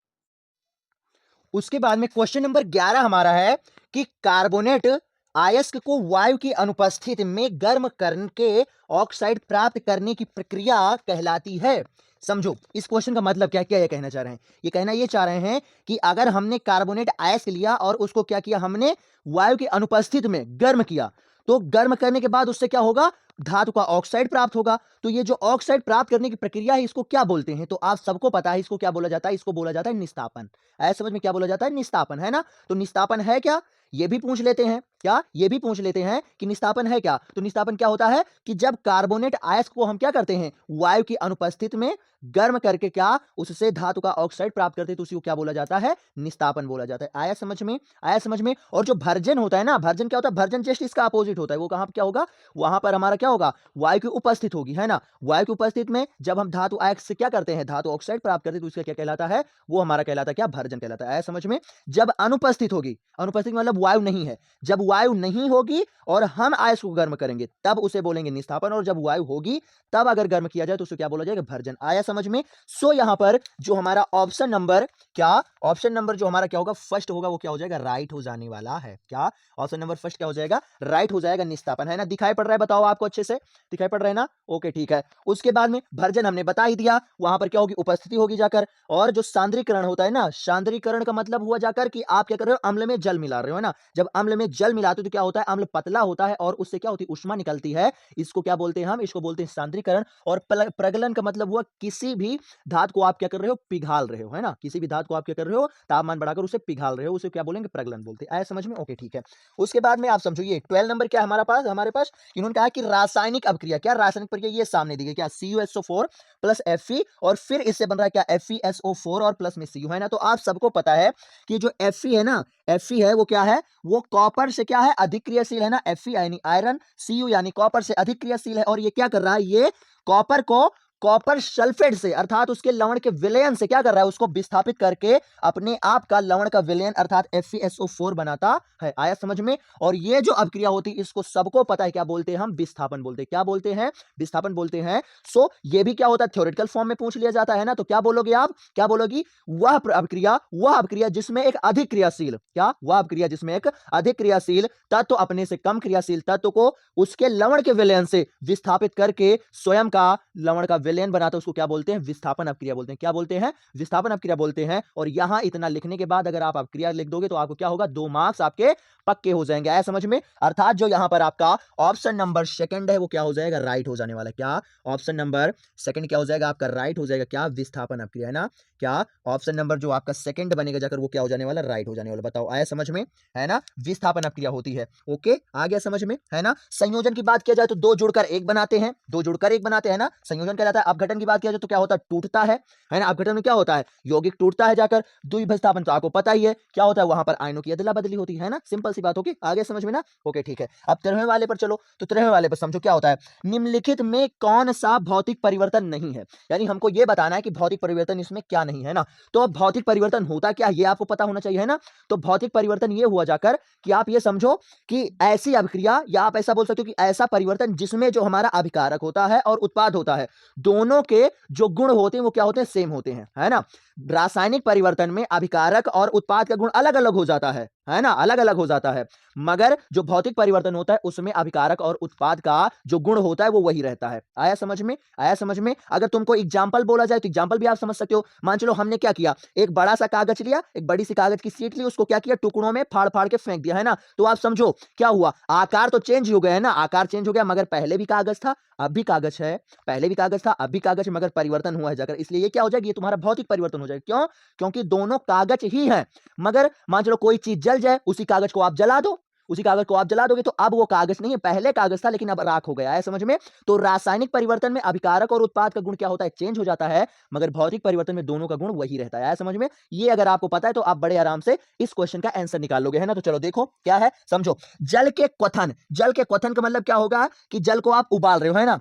उसके बाद में क्वेश्चन नंबर 11 हमारा है कि कार्बोनेट अयस्क को वायु की अनुपस्थिति में गर्म करके ऑक्साइड प्राप्त करने की प्रक्रिया कहलाती है। समझो इस क्वेश्चन का मतलब क्या क्या ये कहना चाह रहे हैं, ये कहना ये चाह रहे हैं कि अगर हमने कार्बोनेट अयस्क लिया और उसको क्या किया, हमने वायु की अनुपस्थिति में गर्म किया, तो गर्म करने के बाद उससे क्या होगा, धातु का ऑक्साइड प्राप्त होगा। तो ये जो ऑक्साइड प्राप्त करने की प्रक्रिया है इसको क्या बोलते हैं, तो आप सबको पता है इसको क्या बोला जाता है, इसको बोला जाता है निस्तापन। ऐसे समझ में क्या बोला जाता है, निस्तापन, है ना। तो निस्तापन है क्या, ये भी पूछ लेते हैं, क्या, ये भी पूछ लेते हैं कि निस्तापन है क्या। तो निस्तापन क्या होता है कि जब कार्बोनेट अयस्क को हम क्या करते हैं, वायु की अनुपस्थिति में गर्म करके क्या, उससे धातु का ऑक्साइड प्राप्त करते हैं, तो उसी को क्या बोला जाता है, निस्तापन बोला जाता है। आया समझ में, आया समझ में। और जो भर्जन होता है ना, भर्जन क्या होता है, भर्जन जस्ट इसका अपोजिट होता है। वो कहां क्या होगा, वहां पर हमारा क्या होगा, वायु की उपस्थिति होगी, है ना। वायु की उपस्थिति में जब हम धातु अयस्क से क्या करते हैं, धातु ऑक्साइड प्राप्त करते हैं, तो उसका क्या कहलाता है, वो हमारा कहलाता है क्या, भर्जन कहलाता है। आया समझ में। जब अनुपस्थित होगी, अनुपस्थित मतलब वायु नहीं है, जब वायु नहीं होगी और हम आयस को गर्म करेंगे तब उसे बोलेंगे निस्थापन, और जब वायु होगी तब अगर गर्म किया जाए तो उसे क्या बोला जाएगा, भर्जन। आया समझ में? सो यहां पर जो हमारा ऑप्शन नंबर क्या, ऑप्शन नंबर जो हमारा क्या होगा, फर्स्ट होगा, वो क्या हो जाएगा, राइट हो जाने वाला है। क्या ऑप्शन नंबर फर्स्ट क्या हो जाएगा, राइट हो जाएगा, निस्थापन, है ना। दिखाई पड़ रहा है, बताओ आपको अच्छे से दिखाई पड़ रहा है ना? ओके ठीक है। उसके बाद में भर्जन हमने बता ही दिया, वहां पर क्या होगी, उपस्थिति होगी जाकर। और जो सांद्रीकरण होता है ना, सांद्रीकरण का मतलब हुआ जाकर कि आप क्या कर रहे हो, अम्ल में जल मिला रहे हो, है ना। जब अम्ल में जल मिलाते हो तो क्या होता है, अम्ल पतला होता है और उससे क्या होती है, उष्मा निकलती है। इसको क्या बोलते हैं हम, इसको बोलते हैं सांद्रीकरण। और प्रगलन का मतलब हुआ किसी भी धातु को आप क्या कर रहे हो, पिघाल रहे हो, है ना। किसी भी धातु को आप क्या कर रहे हो, तापमान बढ़ाकर उसे पिघाल रहे हो, उसे क्या बोलेंगे, प्रगलन बोलते हैं। आया समझ में? ओके ठीक है। उसके बाद में आप समझो ये 12 नंबर क्या है हमारे पास इन्होंने कहा कि रासायनिक अभिक्रिया, क्या रासायनिक प्रक्रिया, ये सामने दी गई, क्या CuSO4 प्लस Fe, और फिर इससे बन रहा है क्या, FeSO4 और प्लस में Cu, है ना। तो आप सबको पता है कि जो Fe है ना, Fe है वो क्या है, वो कॉपर से क्या है, अधिक क्रियाशील, है ना। Fe यानी आयरन, Cu यानी कॉपर से अधिक क्रियाशील है, और ये क्या कर रहा है, ये कॉपर को कॉपर सल्फेट से अर्थात उसके लवण के विलयन से क्या कर रहा है, उसको विस्थापित करके अपने आप का लवण का विलयन अर्थात FeSO4 बनाता है। आया समझ में? और ये जो अभिक्रिया होती है इसको सबको पता है, क्या बोलते हैं हम, विस्थापन बोलते हैं। क्या बोलते हैं, विस्थापन बोलते हैं। सो ये भी क्या होता है, थ्योरेटिकल फॉर्म में पूछ लिया जाता है ना। तो क्या बोलोगे आप, क्या बोलोगी, वह अभिक्रिया जिसमें एक अधिक क्रियाशील, क्या, वह अभिक्रिया जिसमें एक अधिक क्रियाशील तत्व अपने से कम क्रियाशील तत्व को उसके लवण के विलयन से विस्थापित करके स्वयं का लवण का विलयन बनाते हैं, उसको क्या बोलते हैं, विस्थापन अपक्रिया बोलते हैं। क्या बोलते हैं, विस्थापन अपक्रिया बोलते हैं। और यहां इतना लिखने के बाद अगर आप अपक्रिया लिख दोगे तो आपको क्या होगा, 2 मार्क्स आपके पक्के हो जाएंगे। आया समझ में? अर्थात जो यहां पर आपका ऑप्शन नंबर सेकंड है वो क्या हो जाएगा, राइट हो जाने वाला है। क्या ऑप्शन नंबर सेकंड क्या हो जाएगा आपका, राइट हो जाएगा। क्या, विस्थापन अपक्रिया, है ना। क्या ऑप्शन नंबर जो आपका सेकंड बनेगा जाकर वो क्या हो जाने वाला, राइट हो जाने वाला। बताओ आया समझ में, है ना। विस्थापन अपक्रिया होती है। ओके आ गया समझ में, है ना। संयोजन की बात किया जाए तो 2 जुड़कर 1 बनाते हैं, 2 जुड़कर 1 बनाते हैं ना, संयोजन कहलाता है। अपघटन की बात किया जाए तो क्या होता है, टूटता है ना। अपघटन में क्या होता है, यौगिक टूटता है जाकर। द्विविस्थापन तो आपको पता ही है क्या होता है, वहां पर आयनों की अदला बदली होती है ना। सिंपल सी बात होगी, आगे समझ में ना। ओके ठीक है। अब 13वें वाले पर चलो, तो 13वें वाले पर समझो क्या होता है, निम्नलिखित में कौन सा भौतिक परिवर्तन नहीं है। यानी हमको यह बताना है कि भौतिक परिवर्तन इसमें क्या नहीं है ना। तो अब भौतिक परिवर्तन होता क्या, ये आपको पता होना चाहिए, है ना। तो भौतिक परिवर्तन ये हुआ जाकर कि आप ये समझो कि ऐसी अभिक्रिया, या आप ऐसा बोल सकते हो कि ऐसा परिवर्तन जिसमें जो हमारा अभिकारक होता है और उत्पाद होता है, दोनों के जो गुण होते हैं वो क्या होते हैं, सेम होते हैं, है ना। रासायनिक परिवर्तन में अभिकारक और उत्पाद का गुण अलग अलग हो जाता है ना, अलग अलग हो जाता है। मगर जो भौतिक परिवर्तन होता है उसमें अभिकारक और उत्पाद का जो गुण होता है वो वही रहता है। आया समझ में, आया समझ में। अगर तुमको एग्जाम्पल बोला जाए तो एग्जाम्पल भी आप समझ सकते हो। मान चलो हमने क्या किया, एक बड़ा सा कागज लिया, एक बड़ी सी कागज की शीट ली, उसको क्या किया, टुकड़ों में फाड़ फाड़ के फेंक दिया, है ना। तो आप समझो क्या हुआ, आकार तो चेंज हो गया, है ना, आकार चेंज हो गया, मगर पहले भी कागज था अब भी कागज है, पहले भी कागज था अब भी कागज है, मगर परिवर्तन हुआ है जाकर। इसलिए ये क्या हो जाएगा, ये तुम्हारा भौतिक परिवर्तन हो जाएगा। क्यों? क्योंकि दोनों कागज ही हैं। मगर मान चलो कोई चीज जल जाए, उसी कागज को आप जला दो, उसी कागज को आप जला दोगे तो अब वो कागज नहीं है, पहले कागज था लेकिन अब राख हो गया है। समझ में? तो रासायनिक परिवर्तन में अभिकारक और उत्पाद का गुण क्या होता है, चेंज हो जाता है, मगर भौतिक परिवर्तन में दोनों का गुण वही रहता है। समझ में? ये अगर आपको पता है तो आप बड़े आराम से इस क्वेश्चन का आंसर निकाल लोगे, है ना। तो चलो देखो क्या है, समझो। जल के क्वथन, जल के क्वथन का मतलब क्या होगा कि जल को आप उबाल रहे हो, है ना।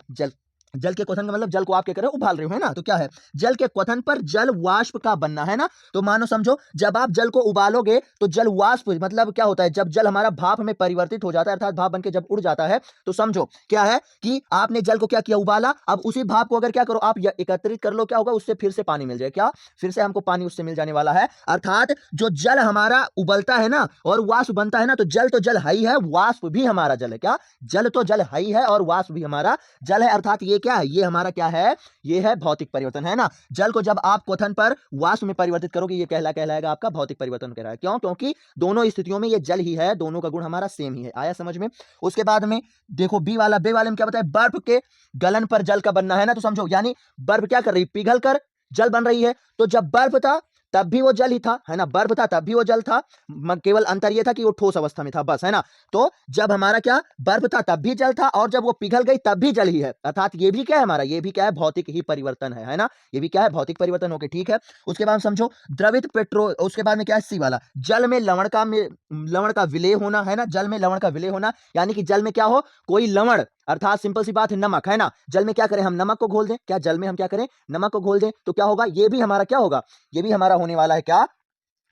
जल के क्वथन का मतलब जल को आप क्या कर रहे हो, उबाल रहे हो, है ना। तो क्या है, जल के क्वथन पर जल वाष्प का बनना, है ना। तो मानो समझो जब आप जल को उबालोगे तो जल वाष्प मतलब क्या होता है, जब जल हमारा भाप में परिवर्तित हो जाता है अर्थात भाप बनके जब उड़ जाता है, तो समझो क्या है कि आपने जल को क्या किया, उबाला। अब उसी भाप को अगर क्या करो आप एकत्रित कर लो, क्या होगा, उससे फिर से पानी मिल जाए, क्या, फिर से हमको पानी उससे मिल जाने वाला है। अर्थात जो जल हमारा उबलता है ना और वाष्प बनता है ना, तो जल है ही है, वाष्प भी हमारा जल है। क्या, जल तो जल है ही है और वाष्प भी हमारा जल है। अर्थात ये क्या है, ये हमारा क्या है, ये है भौतिक परिवर्तन, है ना। जल को जब आप क्वथन पर वाष्प में परिवर्तित करोगे ये कहलाएगा आपका भौतिक परिवर्तन कह रहा है। क्यों? क्योंकि दोनों स्थितियों में ये जल ही है, दोनों का गुण हमारा सेम ही है। आया समझ में? उसके बाद में देखो बी वाले में क्या बताया, बर्फ के गलन पर जल का बनना, है ना। तो समझो यानी बर्फ क्या कर रही है, पिघल कर जल बन रही है। तो जब बर्फ था तब भी वो जल ही था, है ना, बर्फ था तब भी वो जल था, केवल अंतर ये था कि वो ठोस अवस्था में था, बस, है ना। तो जब हमारा क्या बर्फ था तब भी जल था और जब वो पिघल गई तब भी जल ही है। अर्थात ये भी क्या है हमारा, ये भी क्या है, भौतिक ही परिवर्तन है ना। ये भी क्या है, भौतिक परिवर्तन। ओके ठीक है। उसके बाद समझो द्रवित पेट्रोल, उसके बाद में क्या है, सी वाला, जल में लवण का विलय होना, है ना। जल में लवण का विलय होना यानी कि जल में क्या हो, कोई लवण, अर्थात सिंपल सी बात है नमक, है ना। जल में क्या करें हम, नमक को घोल दें। क्या, जल में हम क्या करें, नमक को घोल दें, तो क्या होगा, ये भी हमारा क्या होगा, ये भी हमारा होने वाला है क्या,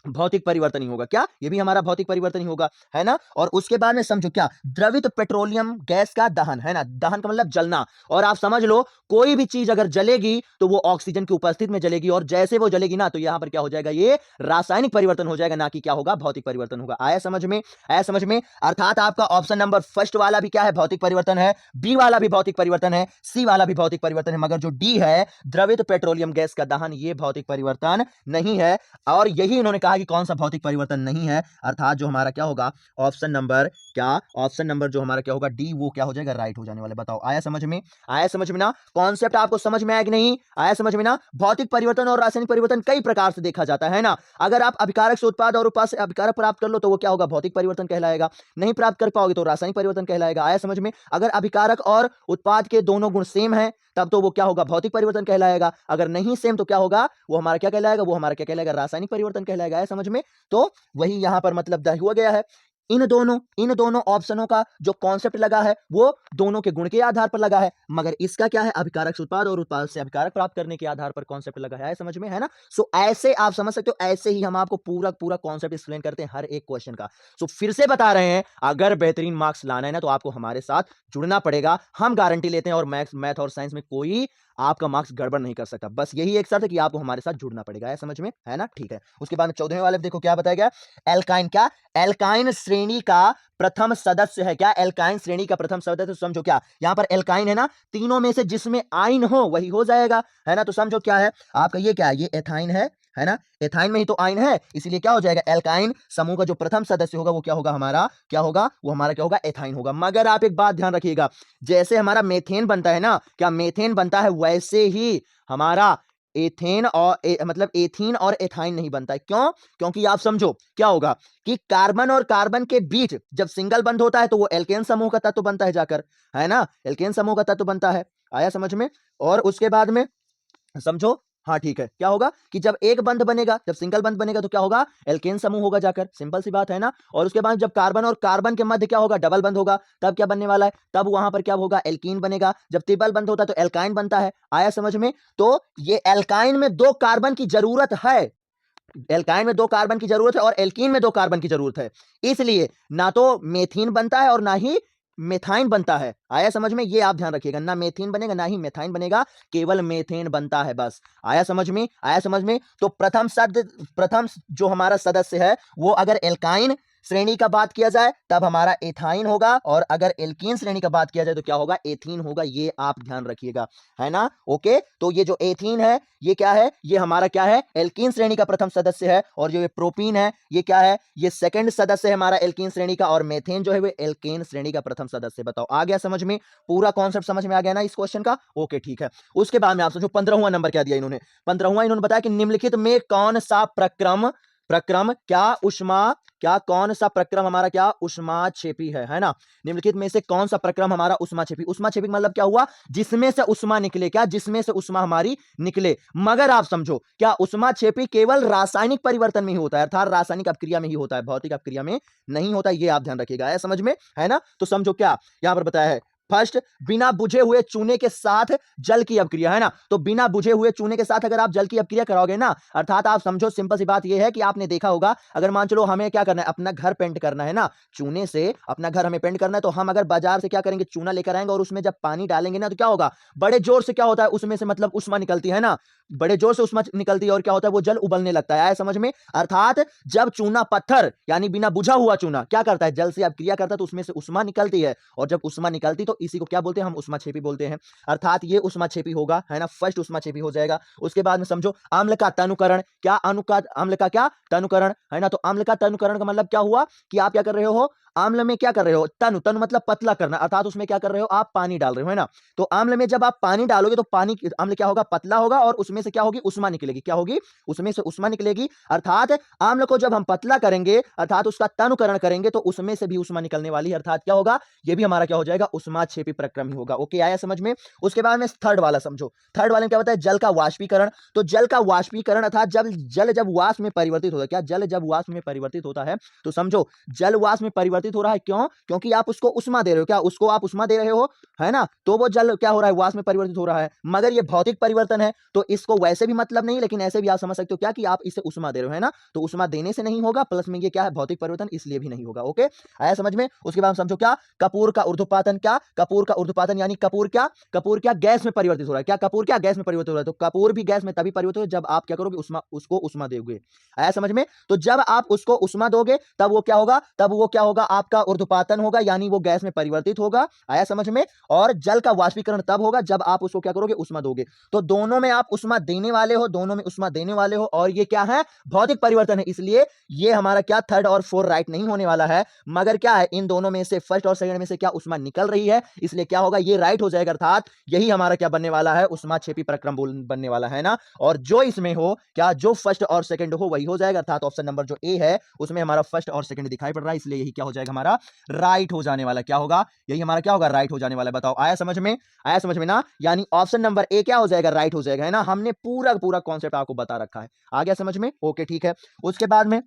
भौतिक परिवर्तन ही होगा। क्या ये भी हमारा भौतिक परिवर्तन ही होगा, है ना। और उसके बाद में समझो क्या, द्रवित पेट्रोलियम गैस का दहन, है ना, दहन का मतलब जलना। और आप समझ लो कोई भी चीज अगर जलेगी तो वो ऑक्सीजन की उपस्थिति में जलेगी, और जैसे वो जलेगी ना तो यहां पर क्या हो जाएगा, ये रासायनिक परिवर्तन हो जाएगा, ना कि क्या होगा, भौतिक परिवर्तन होगा। आया समझ में, आया समझ में। अर्थात आपका ऑप्शन नंबर फर्स्ट वाला भी क्या है, भौतिक परिवर्तन है, बी वाला भी भौतिक परिवर्तन है, सी वाला भी भौतिक परिवर्तन है, मगर जो डी है द्रवित पेट्रोलियम गैस का दहन, ये भौतिक परिवर्तन नहीं है। और यही इन्होंने कहा कि कौन सा भौतिक परिवर्तन नहीं है, अर्थात जो हमारा क्या होगा, ऑप्शन नंबर क्या, ऑप्शन नंबर जो हमारा क्या होगा, डी, वो क्या हो जाएगा, राइट हो जाने वाला। बताओ आया समझ में, आया समझ में ना। कॉन्सेप्ट आपको समझ में आया कि नहीं, आया समझ में ना। भौतिक परिवर्तन और रासायनिक परिवर्तन कई प्रकार से देखा जाता है ना। अगर आप अभिकारक से उत्पाद और उत्पाद से अभिकारक प्राप्त कर लो तो वो क्या होगा, भौतिक परिवर्तन कहलाएगा। नहीं प्राप्त कर पाओगे तो रासायनिक परिवर्तन कहलाएगा। आया समझ में। अगर अभिकारक और उत्पाद के दोनों गुण सेम है तब तो वो क्या होगा, भौतिक परिवर्तन कहलाएगा। अगर नहीं सेम तो क्या होगा, वो हमारा क्या कहलाएगा, वो हमारा क्या कहलाएगा, रासायनिक परिवर्तन कहलाएगा। है समझ में। तो वही यहां पर मतलब दर्ज हुआ गया है। इन दोनों ऑप्शनों का जो कॉन्सेप्ट लगा है वो दोनों के गुण के आधार पर लगा है, मगर इसका क्या है, अभिकारक से उत्पाद और उत्पाद से अभिकारक प्राप्त करने के आधार पर कॉन्सेप्ट लगा है। समझ में, है ना। सो ऐसे आप समझ सकते हो, ऐसे ही हम आपको पूरा पूरा कॉन्सेप्ट एक्सप्लेन करते हैं हर एक क्वेश्चन का। सो फिर से बता रहे हैं, अगर बेहतरीन मार्क्स लाना है ना तो आपको हमारे साथ जुड़ना पड़ेगा। हम गारंटी लेते हैं, और मैथ और साइंस में कोई आपका मार्क्स गड़बड़ नहीं कर सकता। बस यही एक शर्त है कि आपको हमारे साथ जुड़ना पड़ेगा। है समझ में, है ना। ठीक है, उसके बाद में 14वें वाले देखो क्या बताया गया, एल्काइन। क्या, एल्काइन श्रेणी का प्रथम सदस्य है। क्या, एल्काइन श्रेणी का प्रथम सदस्य, समझो क्या, यहां पर एल्काइन है ना, तीनों में से जिसमें आइन हो वही हो जाएगा, है ना। तो समझो क्या है आपका, ये क्या है, ये एथाइन है ना। एथाइन में ही तो आइन है, इसीलिए क्या हो जाएगा, एल्काइन समूह का जो प्रथम सदस्य होगा वो क्या होगा, हमारा क्या होगा, वो हमारा क्या होगा, एथाइन होगा। मगर आप एक बात ध्यान रखिएगा, जैसे हमारा मेथेन बनता है ना, क्या मेथेन बनता है, वैसे ही हमारा एथेन और मतलब एथीन और एथाइन नहीं बनता है। क्यों, क्योंकि आप समझो क्या होगा कि कार्बन और कार्बन के बीच जब सिंगल बंध होता है तो वो एल्केन समूह का तत्व बनता है जाकर, है ना, एल्केन समूह का तत्व बनता है। आया समझ में। और उसके बाद में समझो, हाँ ठीक है, क्या होगा कि जब एक बंध बनेगा, जब सिंगल बंध बनेगा तो क्या होगा, एल्केन समूह होगा जाकर, सिंपल सी बात है ना। और उसके बाद जब कार्बन और कार्बन के मध्य क्या होगा, डबल बंध होगा, तब क्या बनने वाला है, तब वहां पर क्या होगा, एल्कीन बनेगा। जब ट्रिपल बंध होता है तो एल्काइन बनता है। आया समझ में। तो ये एल्काइन में 2 कार्बन की जरूरत है, एल्काइन में 2 कार्बन की जरूरत है और एल्कीन में 2 कार्बन की जरूरत है, इसलिए ना तो मेथीन बनता है और ना ही मेथाइन बनता है। आया समझ में, ये आप ध्यान रखिएगा, ना मेथीन बनेगा ना ही मेथाइन बनेगा, केवल मेथेन बनता है बस। आया समझ में, आया समझ में। तो प्रथम जो हमारा सदस्य है वो अगर एल्काइन श्रेणी का बात किया जाए तब हमारा एथाइन होगा, और अगर एल्कीन श्रेणी का बात किया जाए तो क्या होगा, एथीन होगा। ये आप ध्यान रखिएगा, है ना। ओके, तो ये जो एथीन है ये क्या है, ये हमारा क्या है, एल्कीन श्रेणी का प्रथम सदस्य है। और जो ये प्रोपीन है ये क्या है, ये सेकंड सदस्य है हमारा एल्कीन श्रेणी का। और मेथेन जो है वो एल्केन श्रेणी का प्रथम सदस्य। बताओ आ गया समझ में, पूरा कॉन्सेप्ट समझ में आ गया ना इस क्वेश्चन का। ओके ठीक है, उसके बाद में आप समझो 15वां नंबर क्या दिया इन्होंने। 15वां इन्होंने बताया कि निम्नलिखित में कौन सा प्रक्रम प्रक्रम क्या उष्मा, क्या कौन सा प्रक्रम हमारा क्या उष्माक्षेपी है ना। निम्नलिखित में से कौन सा प्रक्रम हमारा उष्माक्षेपी, उष्माक्षेपी मतलब क्या हुआ, जिसमें से उष्मा निकले, क्या जिसमें से उष्मा हमारी निकले। मगर आप समझो क्या उष्माक्षेपी केवल रासायनिक परिवर्तन में ही होता है, अर्थात रासायनिक अपक्रिया में ही होता है, भौतिक अपक्रिया में नहीं होता। ये आप ध्यान रखिएगा, है समझ में, है ना। तो समझो क्या यहां पर बताया है, फर्स्ट, बिना बुझे हुए चूने के साथ जल की अपक्रिया, है ना। तो बिना बुझे हुए चूने के साथ अगर आप जल की अपक्रिया कराओगे ना, अर्थात आप समझो सिंपल सी बात यह है कि आपने देखा होगा, अगर मान चलो हमें क्या करना है, अपना घर पेंट करना है ना, चूने से अपना घर हमें पेंट करना है, तो हम अगर बाजार से क्या करेंगे, चूना लेकर आएंगे और उसमें जब पानी डालेंगे ना तो क्या होगा, बड़े जोर से क्या होता है, उसमें से मतलब उष्मा निकलती है ना, बड़े जोर से उष्मा निकलती है, और क्या होता है, वो जल उबलने लगता है समझ में। अर्थात जब चूना पत्थर यानी बिना बुझा हुआ चूना क्या करता है, जल से अपक्रिया करता है, तो उसमें से उष्मा निकलती है, और जब उष्मा निकलती तो इसी को क्या बोलते हैं, हम उष्माक्षेपी बोलते हैं। अर्थात ये उष्माक्षेपी होगा, है ना, फर्स्ट उष्माक्षेपी हो जाएगा। उसके बाद में समझो अम्ल का तनुकरण, क्या अम्ल का क्या तनुकरण, है ना। तो अम्ल का तनुकरण का मतलब क्या हुआ कि आप क्या कर रहे हो, अम्ल में क्या कर रहे हो, तनु तनु मतलब पतला करना, अर्थात उसमें क्या कर रहे हो, आप पानी डाल रहे हो, है ना। तो अम्ल में जब आप पानी डालोगे तो पानी अम्ल क्या होगा, पतला होगा, और उसमें से क्या होगी, उष्मा निकलेगी, क्या होगी, उसमें से उष्मा निकलेगी। अर्थात अम्ल को जब हम पतला करेंगे, अर्थात उसका तनुकरण करेंगे, तो उसमें से भी उष्मा निकलने वाली है, अर्थात क्या होगा, ये भी हमारा क्या हो जाएगा, उष्माक्षेपी प्रक्रम ही होगा। ओके, आया समझ में। उसके बाद में थर्ड वाला समझो, थर्ड वाले में क्या बताया, जल का वाष्पीकरण। तो जल का वाष्पीकरण अर्थात जब वाष्प में परिवर्तित होता है, क्या जल जब वाष्प में परिवर्तित होता है, तो समझो जल वाष्प में परिवर्तित परिवर्तित हो रहा है। क्यों? क्योंकि आप उसको उष्मा दे रहे हो। क्या उसको आप उष्मा दे रहे हो, है ना? तो वो जल क्या हो रहा है, वाष्प में परिवर्तित हो रहा है। मगर ये भौतिक परिवर्तन है, तो इसको वैसे भी मतलब नहीं, लेकिन ऐसे भी आप समझ सकते हो क्या कि आप इसे उष्मा दे रहे हो, है ना? तो उष्मा देने से नहीं होगा, प्लस में ये क्या है, भौतिक परिवर्तन, इसलिए भी नहीं होगा। ओके, आया समझ में? उसके बाद समझो क्या, कपूर का ऊर्ध्वपातन। क्या कपूर का ऊर्ध्वपातन यानी कपूर क्या गैस में परिवर्तित हो रहा है। क्या कपूर क्या गैस में परिवर्तित हो रहा है। तो कपूर भी गैस में तभी परिवर्तित हो जब आप क्या करोगे, उसको उष्मा दोगे। आया समझ में? तो जब आप उसको उष्मा दोगे तब वो क्या होगा, आपका ऊर्ध्वपातन होगा, यानी वो गैस में परिवर्तित होगा। आया समझ में? और जल का वाष्पीकरण तब होगा जब आप उसको क्या करोगे, उष्मा दोगे। तो दोनों में आप उष्मा देने वाले हो, और ये क्या है, भौतिक परिवर्तन है। इसलिए ये हमारा क्या, थर्ड और फोर्थ राइट नहीं होने वाला है, मगर क्या है, इन दोनों में से, फर्स्ट और सेकंड में से क्या उष्मा निकल रही है, इसलिए क्या होगा, ये राइट हो जाएगा। अर्थात यही हमारा क्या बनने वाला है, उष्माक्षेपी प्रक्रम बनने वाला है ना। और जो इसमें हो क्या, जो फर्स्ट और सेकंड हो वही हो जाएगा। अर्थात ऑप्शन नंबर जो ए है उसमें हमारा फर्स्ट और सेकंड दिखाई पड़ रहा है, इसलिए यही क्या हो जाएगा, हमारा राइट हो जाने वाला। क्या होगा, यही हमारा क्या होगा, राइट हो जाने वाला। बताओ, आया समझ में? आया समझ में ना? यानी ऑप्शन नंबर ए क्या हो जाएगा, राइट हो जाएगा, है ना। हमने पूरा पूरा कॉन्सेप्ट आपको बता रखा है। आ गया समझ में? ओके, ठीक है। उसके बाद में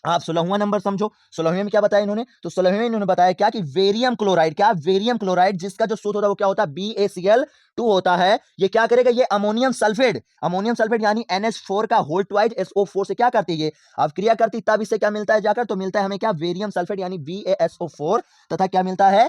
आप 16वां नंबर समझो। 16वें में क्या बताया इन्होंने, तो 16वें में इन्होंने बताया क्या कि वेरियम क्लोराइड, क्या वेरियम क्लोराइड, जिसका जो सूत्र होता है वो क्या होता है, BaCl2 होता है। ये क्या करेगा, ये अमोनियम सल्फेट यानी NH4 का होल ट्वाइस SO4 से क्या करती है, ये अब क्रिया करती, तब इससे क्या मिलता है जाकर, तो मिलता है हमें क्या, वेरियम सल्फेट यानी BaSO4, तथा क्या मिलता है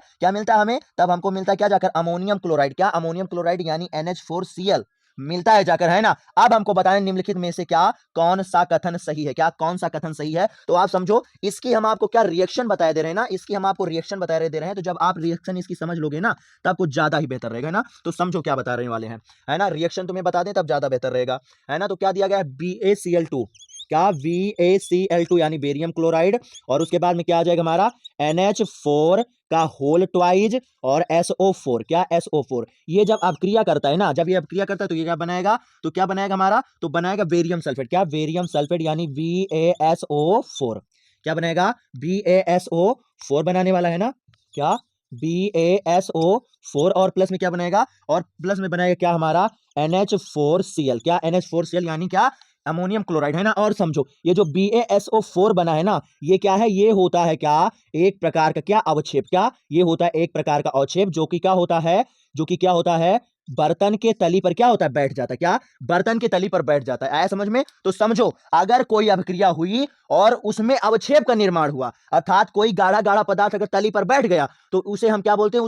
हमें, तब हमको मिलता है क्या जाकर, अमोनियम क्लोराइड। क्या, अमोनियम क्लोराइड यानी NH4Cl मिलता है जाकर, है ना। अब हमको बताएं निम्नलिखित में से क्या, कौन सा कथन सही है। क्या, कौन सा कथन सही है, तो आप समझो, इसकी हम आपको क्या रिएक्शन बताए दे रहे हैं ना, इसकी हम आपको रिएक्शन बताए दे रहे हैं। तो जब आप रिएक्शन इसकी समझ लोगे ना, तब कुछ ज्यादा ही बेहतर रहेगा ना। तो समझो क्या बता रहे वाले हैं, है ना। रिएक्शन तुम्हें बता दें तब ज्यादा बेहतर रहेगा, है ना। तो क्या दिया गया है, BaCl2, क्या BaCl2 यानी बेरियम क्लोराइड, और उसके बाद में क्या आ जाएगा हमारा, NH4 का होल ट्वाइज और SO4, क्या SO4। ये जब अपक्रिया करता है ना, जब ये अपक्रिया करता है तो ये क्या बनाएगा, तो क्या बनाएगा हमारा, तो बनाएगा बेरियम सल्फेट। क्या, बेरियम सल्फेट यानी BaSO4, क्या बनाएगा, BaSO4 बनाने वाला है ना। क्या, BaSO4, और प्लस में क्या बनाएगा, और प्लस में बनाएगा क्या हमारा, NH4Cl, क्या NH4Cl यानी क्या, अमोनियम क्लोराइड, है ना। और समझो ये जो BaSO4 बना है ना, ये क्या है, ये होता है क्या, एक प्रकार का क्या अवक्षेप। क्या, ये होता है एक प्रकार का अवक्षेप, जो कि क्या होता है, बर्तन के तली पर क्या होता है, बैठ जाता है। क्या, बर्तन के तली पर बैठ जाता है। आया समझ में? तो समझो, अगर कोई अभिक्रिया हुई और उसमें अवक्षेप का निर्माण हुआ, अर्थात कोई गाढ़ा गाढ़ा पदार्थ अगर तली पर बैठ गया, तो उसे हम क्या बोलते हैं,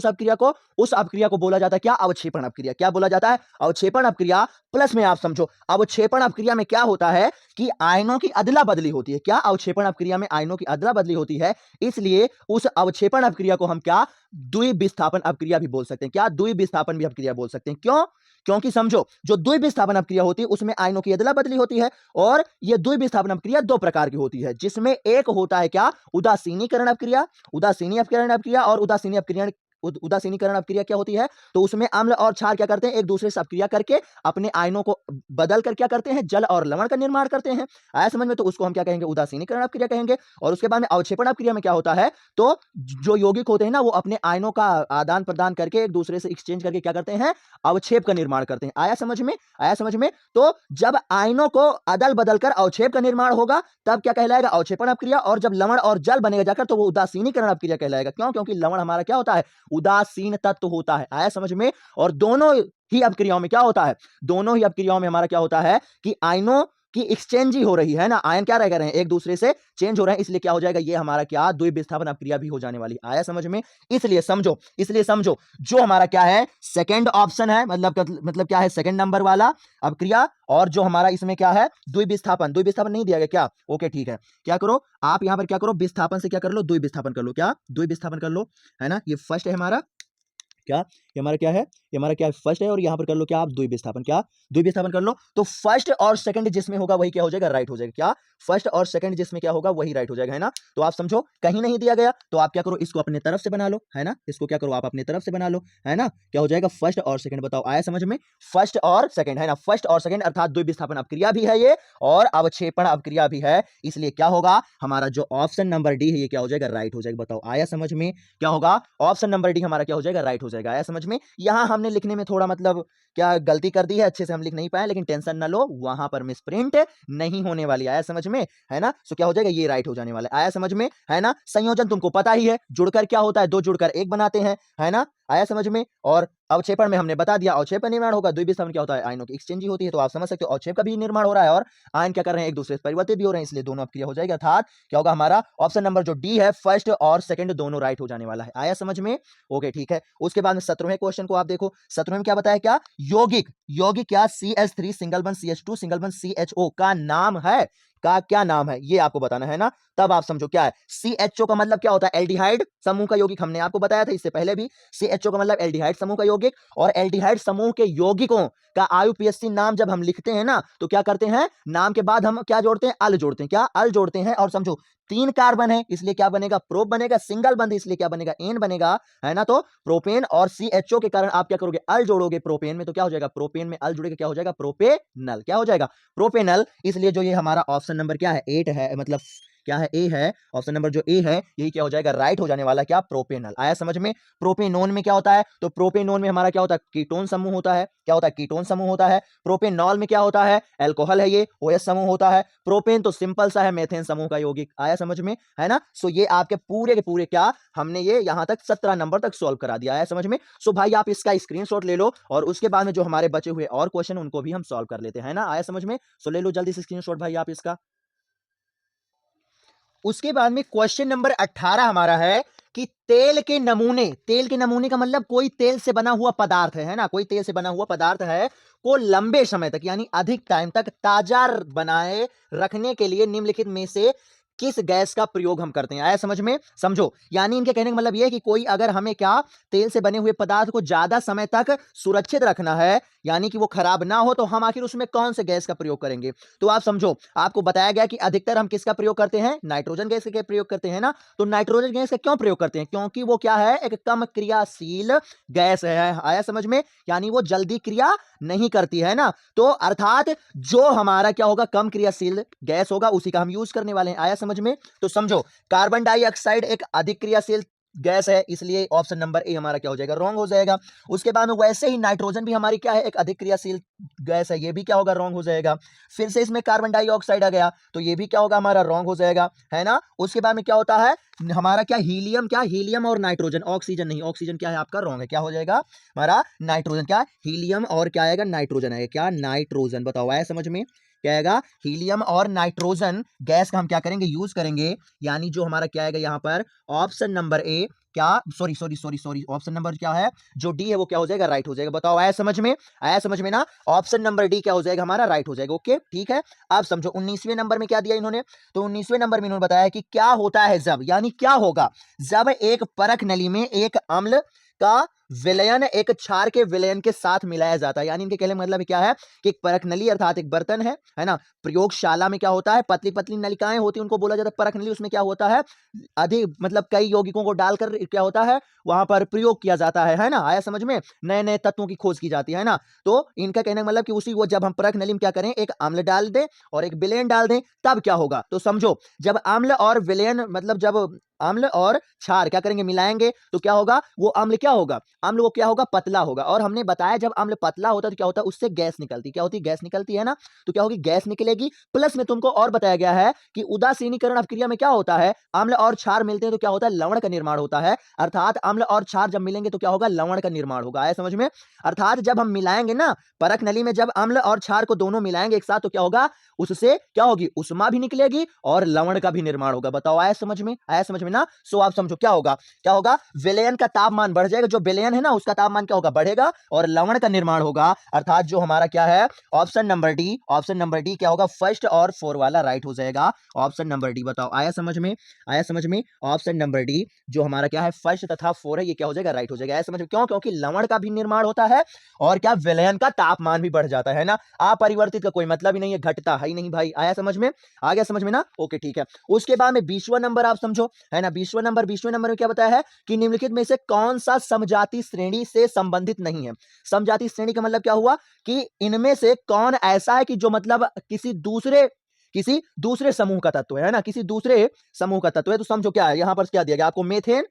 उस अपक्रिया को बोला जाता है क्या, अवक्षेपण अपक्रिया। क्या बोला जाता है, अवक्षेपण अपक्रिया। प्लस में आप समझो, अवक्षेपण अपक्रिया में क्या होता है कि आयनों की अदला बदली होती है। क्या, अवक्षेपण अपक्रिया में आयनों की अदला बदली होती है, इसलिए उस अवक्षेपण अपक्रिया को हम क्या, द्विविस्थापन अपक्रिया भी बोल सकते हैं। क्या, द्विविस्थापन भी अपक्रिया बोल सकते हैं। क्यों? क्योंकि समझो, जो द्विविस्थापन अपक्रिया होती है उसमें आयनों की अदला बदली होती है, और यह द्विविस्थापन अपक्रिया दो प्रकार की होती है, जिसमें एक होता है क्या, उदासीनीकरण अपक्रिया, और उदासीनीकरण अपक्रिया क्या होती है, तो उसमें अम्ल और क्षार क्या करते हैं, एक दूसरे से अपक्रिया करके अपने आयनों को बदल कर क्या करते हैं, जल और लवण का निर्माण करते हैं। आया समझ में? तो उसको हम क्या कहेंगे, उदासीनीकरण अपक्रिया कहेंगे। और उसके बाद में अवक्षेपण अपक्रिया में क्या होता है, तो जो यौगिक होते हैं ना, वो अपने आयनों का आदान प्रदान करके, एक दूसरे से एक्सचेंज करके क्या करते हैं, अवक्षेप का निर्माण करते हैं। आया समझ में? तो जब आयनों को अदल बदल कर अवक्षेप का निर्माण होगा, तब क्या कहलाएगा, अवक्षेपण अपक्रिया। और जब लवण और जल बनेगा जाकर, तो वो उदासीनीकरण अपक्रिया कहलाएगा। क्यों? क्योंकि लवण हमारा क्या होता है, उदासीन तत्व होता है। आया समझ में? और दोनों ही अपक्रियाओं में क्या होता है, दोनों ही अपक्रियाओं में हमारा क्या होता है कि आयनों की एक्सचेंज ही हो रही है ना, आयन क्या रह रहे हैं, एक दूसरे से चेंज हो रहे हैं, इसलिए क्या हो जाएगा, ये हमारा क्या, द्विविस्थापन अपक्रिया भी हो जाने वाली। आया समझ में? इसलिए समझो जो हमारा क्या है, सेकंड ऑप्शन है, मतलब क्या है, सेकंड नंबर वाला अपक्रिया, और जो हमारा इसमें क्या है, द्विविस्थापन नहीं दिया गया। क्या, ओके ठीक है, क्या करो आप यहां पर, क्या करो, विस्थापन से क्या कर लो, द्विविस्थापन कर लो। क्या, द्विविस्थापन कर लो, है ना। ये फर्स्ट है हमारा, क्या, ये हमारा क्या है, फर्स्ट है, और यहां पर कर लो क्या, आप द्विविस्थापन कर लो। तो फर्स्ट और सेकंड जिसमें होगा वही क्या हो जाएगा, राइट हो जाएगा। क्या, फर्स्ट और सेकंड जिसमें क्या होगा वही राइट हो जाएगा, है ना। तो आप समझो, कहीं नहीं दिया गया, तो आप क्या करो, इसको अपने तरफ से बना लो, है ना। इसको क्या करो, आप अपने तरफ से बना लो, है ना। क्या हो जाएगा, फर्स्ट और सेकंड। बताओ, आया समझ में? फर्स्ट और सेकंड, है ना, फर्स्ट और सेकंड, अर्थात द्विविस्थापन अपक्रिया भी है ये, और अवक्षेपण अपक्रिया भी है, इसलिए क्या होगा, हमारा जो ऑप्शन नंबर डी है ये क्या हो जाएगा, राइट हो जाएगा। बताओ, आया समझ में? क्या होगा, ऑप्शन नंबर डी हमारा क्या हो जाएगा, राइट हो जाएगा। आया समझ में? यहाँ हमने लिखने में थोड़ा मतलब क्या गलती कर दी है, अच्छे से हम लिख नहीं पाए, लेकिन टेंशन ना लो, वहां पर मिसप्रिंट नहीं होने वाली। आया समझ में? है ना? सो क्या हो जाएगा, ये राइट हो जाने वाला है। आया समझ में? है ना? संयोजन तुमको पता ही है, जुड़कर क्या होता है, दो जुड़कर एक बनाते हैं, है ना? आया समझ में? और अवक्षेपण में हमने बता दिया, अवक्षेप का निर्माण होगा, द्विबीज समन क्या होता है, आयनों की एक्सचेंज ही होती है। तो आप समझ सकते हो अवक्षेप का भी निर्माण हो रहा है और आयन क्या कर रहे हैं, एक दूसरे से परिवर्तित भी हो रहे हैं, इसलिए दोनों अब क्रिया हो जाएगा। अर्थात क्या होगा, हमारा ऑप्शन नंबर जो डी है, फर्स्ट और सेकंड दोनों राइट हो जाने वाला है। आया समझ में? ओके ठीक है। उसके बाद में 17वें क्वेश्चन को आप देखो। 17वें में क्या बताया, क्या यौगिक, यौगिक क्या CH3 सिंगल बंध CH2 सिंगल बंध CHO का नाम है, का क्या नाम है, ये आपको बताना है ना। तब आप समझो क्या है, CHO का मतलब क्या होता है, एल्डिहाइड समूह का यौगिक। हमने आपको बताया था इससे पहले भी, CHO का मतलब एल्डिहाइड समूह का यौगिक। और एल्डिहाइड समूह के यौगिकों का IUPAC नाम जब हम लिखते हैं ना, तो क्या करते हैं, नाम के बाद हम क्या जोड़ते हैं, अल जोड़ते हैं। क्या अल जोड़ते हैं। और समझो 3 कार्बन है, इसलिए क्या बनेगा, प्रोप बनेगा। सिंगल बंध इसलिए क्या बनेगा, एन बनेगा, है ना। तो प्रोपेन और CHO के कारण आप क्या करोगे, अल जोड़ोगे प्रोपेन में, तो क्या हो जाएगा, प्रोपेन में अल जुड़ेगा, क्या हो जाएगा, प्रोपेनल। क्या हो जाएगा, प्रोपेनल। इसलिए जो ये हमारा ऑप्शन नंबर क्या है, 8 है, मतलब क्या है, ए है। ऑप्शन नंबर जो ए है, यही क्या हो जाएगा, राइट हो जाने वाला, क्या, प्रोपेनल। आया समझ में? प्रोपेनोन में क्या होता है, तो प्रोपेनोन में हमारा क्या होता है, कीटोन समूह होता है। क्या होता है, कीटोन समूह होता है। प्रोपेनॉल में क्या होता है, अल्कोहल है, ये OH समूह होता है। प्रोपेन तो सिंपल सा है, मेथेन समूह का यौगिक। आया समझ में? है ना। सो ये आपके पूरे के पूरे क्या, हमने ये यहां तक 17 नंबर तक सॉल्व करा दिया। आया समझ में? सो भाई आप इसका स्क्रीनशॉट ले लो, और उसके बाद में जो हमारे बचे हुए और क्वेश्चन उनको भी हम सॉल्व कर लेते हैं ना। आया समझ में? सो ले लो जल्दी से स्क्रीनशॉट भाई आप इसका। उसके बाद में क्वेश्चन नंबर 18 हमारा है कि तेल के नमूने, तेल के नमूने का मतलब कोई तेल से बना हुआ पदार्थ है ना, कोई तेल से बना हुआ पदार्थ है, को लंबे समय तक यानी अधिक टाइम तक ताजा बनाए रखने के लिए निम्नलिखित में से किस गैस का प्रयोग हम करते हैं। आया समझ में? समझो, यानी इनके कहने का मतलब यह है कि कोई अगर हमें क्या, तेल से बने हुए पदार्थ को ज्यादा समय तक सुरक्षित रखना है, यानी कि वो खराब ना हो, तो हम आखिर उसमें कौन से गैस का प्रयोग करेंगे। तो आप समझो, आपको बताया गया कि अधिकतर हम किसका प्रयोग करते हैं, नाइट्रोजन गैस का प्रयोग करते हैं ना। तो नाइट्रोजन गैस का क्यों प्रयोग करते हैं, क्योंकि वो क्या है, एक कम क्रियाशील गैस है। आया समझ में? यानी वो जल्दी क्रिया नहीं करती है ना। तो अर्थात जो हमारा क्या होगा, कम क्रियाशील गैस होगा, उसी का हम यूज करने वाले हैं। आया समझ में? तो समझो, कार्बन डाइऑक्साइड एक अधिक क्रियाशील गैस है, इसलिए ऑप्शन नंबर ए हमारा क्या हो जाएगा, रॉन्ग हो जाएगा। उसके बाद में वैसे ही नाइट्रोजन भी हमारी क्या है, एक अधिक क्रियाशील गैस है, ये भी क्या होगा, रॉन्ग हो जाएगा। फिर से इसमें कार्बन डाइऑक्साइड आ गया, तो ये भी क्या होगा, हमारा रॉन्ग हो जाएगा, है ना। उसके बाद में क्या होता है हमारा, क्या हीलियम, क्या हीलियम और नाइट्रोजन, ऑक्सीजन नहीं, ऑक्सीजन क्या है आपका, रॉन्ग है। क्या हो जाएगा हमारा, नाइट्रोजन, क्या हीलियम और क्या आएगा, नाइट्रोजन आएगा, क्या, नाइट्रोजन। बताओ आया समझ में? क्या आएगा, हीलियम और नाइट्रोजन गैस का हम क्या करेंगे, यूज करेंगे। यानी जो हमारा क्या आएगा यहाँ पर, ऑप्शन नंबर ए, क्या, sorry sorry sorry sorry, option number क्या है, जो डी है वो क्या हो जाएगा, राइट हो जाएगा। बताओ आया समझ में? आया समझ में ना। ऑप्शन नंबर डी क्या हो जाएगा हमारा, राइट हो जाएगा। ओके ठीक है। अब समझो 19वें नंबर में क्या दिया इन्होंने, तो 19वें नंबर में इन्होंने बताया कि क्या होता है जब, यानी क्या होगा जब एक परख नली में एक अम्ल का विलयन एक क्षार के विलयन के साथ मिलाया जाता है। यानी इनके कहने का मतलब क्या है कि एक परख नली अर्थात एक बर्तन है ना, प्रयोगशाला में क्या होता है, पतली पतली नलिकाएं होती हैं, उनको बोला जाता है परख नली। उसमें क्या होता है, अधिक मतलब कई यौगिकों को डालकर क्या होता है, वहां पर प्रयोग किया जाता है ना। आया समझ में? नए नए तत्वों की खोज की जाती है ना। तो इनका कहने का मतलब कि उसी वो जब हम परख नली में क्या करें, एक अम्ल डाल दें और एक विलयन डाल दें, तब क्या होगा। तो समझो, जब अम्ल और विलयन मतलब जब अम्ल और क्षार क्या करेंगे, मिलाएंगे, तो क्या होगा, वो अम्ल क्या होगा, अम्ल वो क्या होगा, पतला होगा। और हमने बताया जब अम्ल पतला होता है तो क्या होता है, उससे गैस निकलती, क्या होती है, गैस निकलती है ना। तो क्या होगी, गैस निकलेगी। प्लस में तुमको और बताया गया है कि उदासीनीकरण अभिक्रिया में क्या होता है, अम्ल और क्षार मिलते हैं तो क्या होता है, लवण का निर्माण होता है। अर्थात अम्ल और क्षार जब मिलेंगे तो क्या होगा, लवण का निर्माण होगा। आया समझ में? अर्थात जब हम मिलाएंगे ना, परख नली में जब अम्ल और क्षार को दोनों मिलाएंगे एक साथ, तो क्या होगा, उससे क्या होगी, उष्मा भी निकलेगी और लवण का भी निर्माण होगा। बताओ आया समझ में? आया समझ में ना। सो आप समझो क्या होगा, क्या होगा, विलयन का तापमान बढ़ जाएगा, जो विलयन है ना उसका तापमान क्या होगा, बढ़ेगा और लवण का निर्माण होगा। अर्थात जो हमारा क्या है, option number D, option number D क्या होगा, फर्स्ट और 4 वाला राइट हो जाएगा। Option number D. बताओ आया समझ में? आया समझ में? ऑप्शन नंबर डी जो हमारा क्या है, फर्स्ट तथा 4 है, ये क्या हो जाएगा, राइट हो जाएगा। आया समझ में? क्यों, क्योंकि लवण का भी निर्माण होता है और क्या, विलयन का तापमान भी बढ़ जाता है ना। अपरिवर्तित का कोई मतलब ही नहीं है, घटता है ही नहीं भाई। आया समझ में? आ गया समझ में ना। ओके ठीक है। उसके बाद में 20वां नंबर आप समझो, है ना। 20वां नंबर में क्या बताया है कि निम्नलिखित में से कौन सा समजाति श्रेणी से संबंधित नहीं है। समजाति श्रेणी का मतलब क्या हुआ कि इनमें से कौन ऐसा है कि जो मतलब किसी दूसरे समूह का तत्व है ना, किसी दूसरे समूह का तत्व है। तो समझो क्या है, यहां पर क्या दिया गया आपको, मेथेन,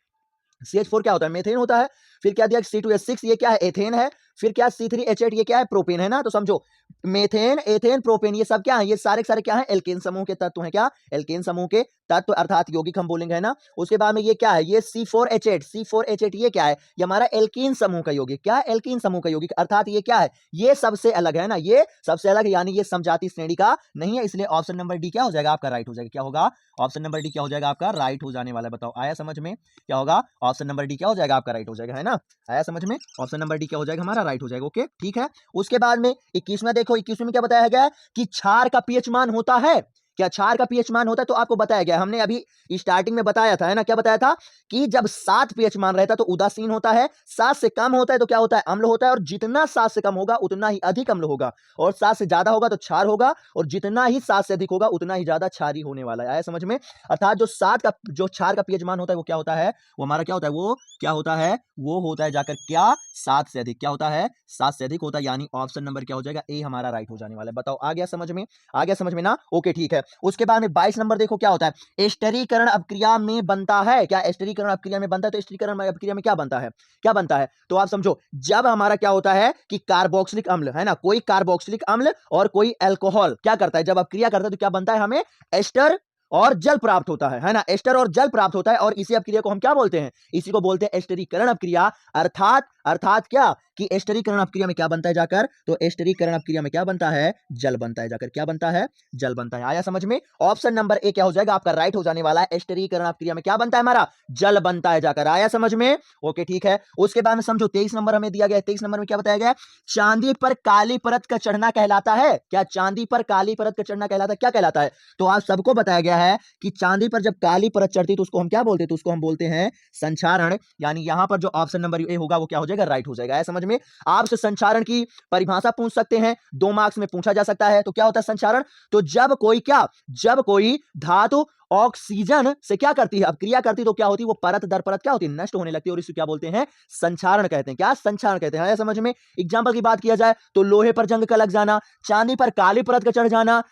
CH4 क्या होता है, मेथेन होता है। फिर क्या दिया C2H6, ये क्या है एथेन है, फिर क्या C3H8, ये क्या है प्रोपेन है ना। तो समझो मेथेन, एथेन, प्रोपेन ये सब क्या है, ये सारे सारे क्या है एल्केन समूह के तत्व हैं। क्या एल्केन समूह के तत्व अर्थात यौगिक हम बोलेंगे है ना। उसके बाद में ये क्या है, ये C4H8, C4H8 ये क्या है, ये हमारा एल्कीन समूह का यौगिक, क्या एल्कीन समूह का यौगिक अर्थात ये क्या है, ये सबसे अलग है ना, ये सबसे अलग है, यानी ये समजाति श्रेणी का नहीं है, इसलिए ऑप्शन नंबर डी क्या हो जाएगा आपका राइट हो जाएगा। क्या होगा ऑप्शन नंबर डी क्या हो जाएगा आपका राइट हो जाने वाला है। बताओ आया समझ में, क्या होगा ऑप्शन नंबर डी क्या हो जाएगा आपका राइट हो जाएगा, है ना। आया समझ में, ऑप्शन नंबर डी क्या हो जाएगा हमारा राइट हो जाएगा। ओके ठीक है। उसके बाद में 21वां देखो, 21वें में क्या बताया गया है कि क्षार का पीएच मान होता है, क्या क्षार का पीएच मान होता है, तो आपको बताया गया, हमने अभी स्टार्टिंग में बताया था है ना, क्या बताया था कि जब 7 पीएच मान रहता है तो उदासीन होता है, 7 से कम होता है तो क्या होता है अम्ल होता है, और जितना 7 से कम होगा उतना ही अधिक अम्ल होगा, और 7 से ज्यादा होगा तो क्षार होगा, और जितना ही 7 से अधिक होगा उतना ही ज्यादा क्षारी होने वाला है। आया समझ में, अर्थात जो 7 का जो क्षार का पीएच मान होता है वो क्या होता है, वो हमारा क्या होता है, वो क्या होता है, वो होता है जाकर क्या 7 से अधिक, क्या होता है 7 से अधिक होता है, यानी ऑप्शन नंबर क्या हो जाएगा ए हमारा राइट हो जाने वाला है। बताओ आ गया समझ में, आ गया समझ में ना। ओके ठीक है। उसके बाद में 22 नंबर देखो क्या होता है, एस्टरीकरण अपक्रिया में बनता है, क्या एस्टरीकरण अपक्रिया में बनता है, तो एस्टरीकरण अपक्रिया में क्या बनता है, क्या बनता है, तो आप समझो जब हमारा क्या होता है कि कार्बोक्सिलिक अम्ल है ना, कोई कार्बोक्सिलिक अम्ल और कोई अल्कोहल क्या करता है, जब अपक्रिया करता है तो क्या बनता है, हमें एस्टर और जल प्राप्त होता है ना, एस्टर और जल प्राप्त होता है, और इसी अपक्रिया को हम क्या बोलते हैं, इसी को बोलते हैं एस्टरीकरण अपक्रिया। अर्थात अर्थात क्या कि एस्टरीकरण अपक्रिया में क्या बनता है जाकर, तो एस्टरीकरण अपक्रिया में क्या बनता है, जल बनता है जाकर, क्या बनता है, जल बनता है। आया समझ में, ऑप्शन नंबर ए क्या हो जाएगा आपका राइट हो जाने वाला है, एस्टरीकरण अपक्रिया में क्या बनता है हमारा, जल बनता है जाकर। आया समझ में, ओके ठीक है। उसके बाद में समझो 23 नंबर हमें दिया गया, 23 नंबर में क्या बताया गया, चांदी पर काली परत का चढ़ना कहलाता है, क्या चांदी पर काली परत का चढ़ना कहलाता है, क्या कहलाता है, तो आप सबको बताया गया है कि चांदी पर जब काली परत चढ़ती तो उसको हम क्या बोलते हैं, तो उसको हम बोलते हैं संक्षारण, यानी यहां पर जो ऑप्शन नंबर ए होगा वो क्या हो जाएगा राइट हो जाएगा। समझ में, आपसे संक्षारण की परिभाषा पूछ सकते हैं, 2 मार्क्स में पूछा जा सकता है। तो क्या होता है संक्षारण, तो जब कोई क्या, जब कोई धातु ऑक्सीजन से क्या करती है, अब क्रिया करती है तो क्या होती है, वो परत दर परत क्या होती है, नष्ट होने लगती है, और इसे क्या बोलते हैं संक्षारण कहते हैं, क्या संक्षारण कहते हैं। समझ में, एग्जांपल की बात किया जाए तो लोहे पर जंग का लग जाना, चांदी पर काली परत का चढ़ जाना,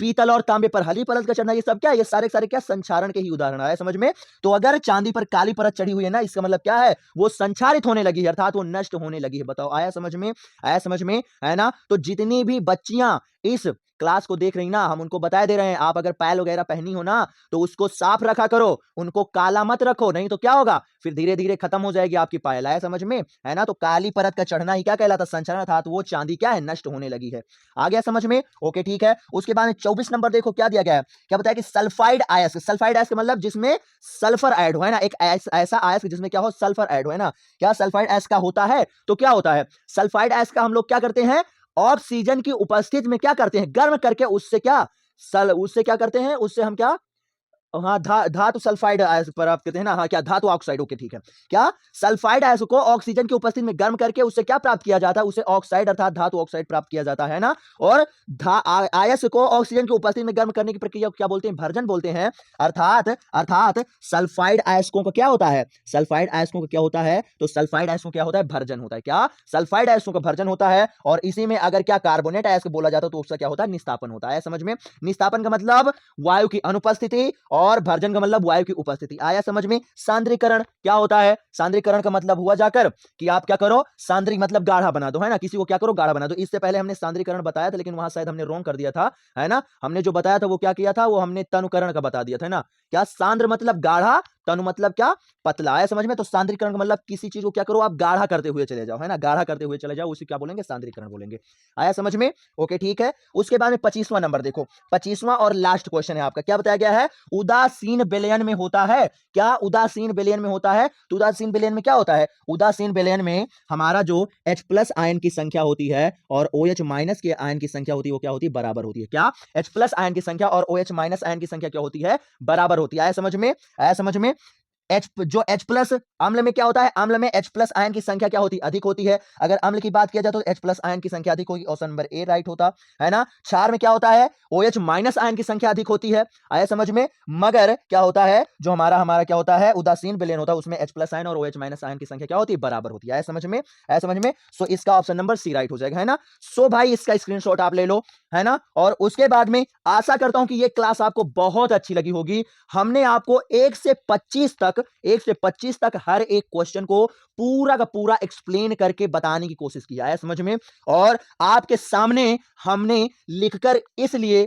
पीतल और तांबे पर हरी परत का चढ़ना, ये सब क्या, ये सारे सारे क्या संक्षारण के ही उदाहरण आए समझ में। तो अगर चांदी पर काली परत चढ़ी हुई है ना, इसका मतलब क्या है, वो संक्षारित होने लगी है, अर्थात वो नष्ट होने लगी है। बताओ आया समझ में, आया समझ में, है ना। तो जितनी भी बच्चियां इस क्लास को देख रही ना, हम उनको बता दे रहे हैं, आप अगर पायल वगैरह पहनी हो ना तो उसको साफ रखा करो, उनको काला मत रखो, नहीं तो क्या होगा, फिर धीरे धीरे खत्म हो जाएगी आपकी पायल। आया समझ में, है ना। तो काली परत का चढ़ना ही क्या कहलाता, संक्षारण था, तो वो चांदी क्या है, नष्ट होने लगी है। आ गया समझ में, ओके ठीक है। उसके बाद में 24 नंबर देखो क्या दिया गया है, क्या बताया कि सल्फाइड अयस्क, सल्फाइड अयस्क मतलब जिसमें सल्फर ऐड हो, है ना, एक ऐसा अयस्क जिसमें क्या हो, सल्फर ऐड हो, है ना। क्या सल्फाइड अयस्क का होता है, तो क्या होता है सल्फाइड अयस्क का हम लोग क्या करते हैं, ऑक्सीजन की उपस्थिति में क्या करते हैं, गर्म करके उससे क्या उससे क्या करते हैं, उससे हम क्या, हाँ धातु सल्फाइड अयस्क पर आप कहते हैं ना, हाँ क्या धातु ऑक्साइड, ओके ठीक है। क्या सल्फाइड अयस्क को ऑक्सीजन की उपस्थिति में गर्म करके उससे क्या प्राप्त किया जाता है, उसे ऑक्साइड अर्थात धातु ऑक्साइड प्राप्त किया जाता है ना। और अयस्क को ऑक्सीजन की उपस्थिति में गर्म करने की प्रक्रिया को क्या बोलते हैं, भर्जन बोलते हैं। अर्थात अर्थात सल्फाइड अयस्कों का क्या होता है, सल्फाइड अयस्कों का क्या होता है, तो सल्फाइड अयस्कों क्या होता है, भर्जन होता है। क्या सल्फाइड अयस्कों का भर्जन होता है, और इसी में अगर क्या कार्बोनेट अयस्क बोला जाता है तो उसका क्या होता है, निस्तापन होता है। समझ में, निस्तापन का मतलब वायु की अनुपस्थिति और भर्जन का मतलब वायु की उपस्थिति। आया समझ में। सांद्रीकरण क्या होता है, सांद्रीकरण का मतलब हुआ जाकर कि आप क्या करो, सांद्री मतलब गाढ़ा बना दो, है ना, किसी को क्या करो गाढ़ा बना दो। इससे पहले हमने सांद्रीकरण बताया था, लेकिन वहां शायद हमने रॉन्ग कर दिया था, है ना। हमने जो बताया था वो क्या किया था, वो हमने तनुकरण का बता दिया था ना। क्या सांद्र मतलब गाढ़ा, तनु मतलब क्या पतला। आया समझ में। तो सांद्रीकरण का मतलब किसी चीज को क्या करो, आप गाढ़ा करते हुए चले जाओ, है ना, गाढ़ा करते हुए चले जाओ, उसे क्या बोलेंगे, सांद्रीकरण बोलेंगे। आया समझ में, ओके ठीक है। उसके बाद में 25वां नंबर देखो, 25वां और लास्ट क्वेश्चन है आपका, क्या बताया गया है, उदासीन विलयन में होता है, क्या उदासीन विलयन में होता है, तो उदासीन विलयन में क्या होता है, उदासीन विलयन में हमारा जो H+ आयन की संख्या होती है और OH- के आयन की संख्या होती है वो क्या होती है, बराबर होती है। क्या H+ आयन की संख्या और OH- आयन की संख्या क्या होती है, बराबर होती है। आया समझ में, आया समझ में। जो H+ अम्ल में क्या होता है, अम्ल में H+ आयन की संख्या क्या होती है, अधिक होती है। अगर अम्ल की बात किया जाए तो H+ आयन की संख्या अधिक होगी, ऑप्शन नंबर ए राइट होता है ना। क्षार में क्या होता है, OH- आयन की संख्या अधिक होती है। आया समझ में। मगर क्या होता है, जो हमारा हमारा क्या होता है, उदासीन विलयन होता है, उसमें H+ आयन और OH- आयन की संख्या क्या होती है, बराबर होती है। आया समझ में, आया समझ में। सो इसका ऑप्शन नंबर सी राइट हो जाएगा, है ना। सो भाई इसका स्क्रीनशॉट आप ले लो, है ना। और उसके बाद में आशा करता हूं कि ये क्लास आपको बहुत अच्छी लगी होगी। हमने आपको 1 से 25 तक तक 1 से 25 तक हर एक क्वेश्चन को पूरा का पूरा एक्सप्लेन करके बताने की कोशिश किया है, समझ में। और आपके सामने हमने लिखकर इसलिए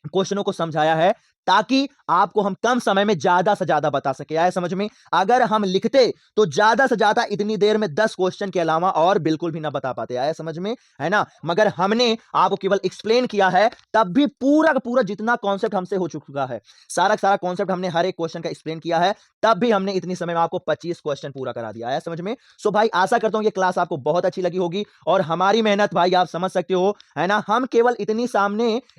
क्वेश्चनों को समझाया है ताकि आपको हम कम समय में ज्यादा से ज्यादा बता सके। आया समझ में। अगर हम लिखते तो ज्यादा से ज्यादा इतनी देर में 10 क्वेश्चन के अलावा और बिल्कुल भी ना बता पाते। आया समझ में, है ना। मगर हमने आपको केवल एक्सप्लेन किया है, तब भी पूरा का पूरा जितना कॉन्सेप्ट हमसे हो चुका है, सारा का सारा कॉन्सेप्ट हमने हर एक क्वेश्चन का एक्सप्लेन किया है, तब भी हमने इतनी समय में आपको 25 क्वेश्चन पूरा करा दिया। आया समझ में। सो भाई आशा करता हूं ये क्लास आपको बहुत अच्छी लगी होगी और हमारी मेहनत भाई आप समझ सकते हो, है ना। हम केवल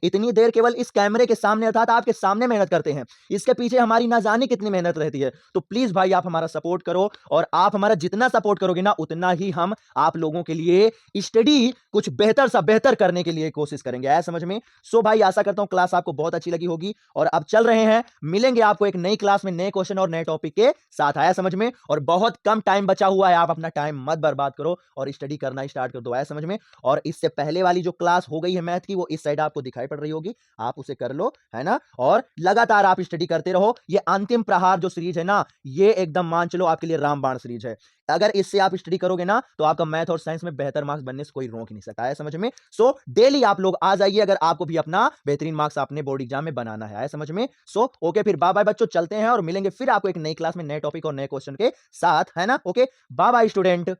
इतनी देर केवल इस कैमरे के सामने अर्थात आपके सामने मेहनत करते हैं, इसके पीछे हमारी ना जाने कितनी मेहनत रहती है। तो प्लीज भाई आप हमारा सपोर्ट करो, और आप हमारा जितना सपोर्ट करोगे ना उतना ही हम आप लोगों के लिए स्टडी कुछ बेहतर सा बेहतर करने के लिए कोशिश करेंगे। आया समझ में। सो भाई आशा करता हूं क्लास आपको बहुत अच्छी लगी होगी, और अब चल रहे हैं, मिलेंगे आपको एक नई क्लास में नए क्वेश्चन और नए टॉपिक के साथ। आया समझ में। और बहुत कम टाइम बचा हुआ है, आप अपना टाइम मत बर्बाद करो और स्टडी करना स्टार्ट कर दो। आया समझ में। और इससे पहले वाली जो क्लास हो गई है मैथ की, वो इस साइड आपको दिखाई पड़ रही होगी, आप उसे कर लो, है ना। और लगातार आप स्टडी करते रहो। ये अंतिम प्रहार जो सीरीज है ना, ये एकदम मान चलो आपके लिए रामबाण सीरीज है। अगर इससे आप स्टडी करोगे ना तो आपका मैथ और साइंस में बेहतर मार्क्स बनने से कोई रोक ही नहीं सकता है, समझ में। सो डेली आप लोग आ जाइए अगर आपको भी अपना बेहतरीन मार्क्स अपने बोर्ड एग्जाम में बनाना है, समझ में। सो ओके, फिर बाय बाय बच्चों, चलते हैं और मिलेंगे फिर आपको एक नई क्लास में नए टॉपिक और नए क्वेश्चन के साथ, है ना। Okay, bye bye student.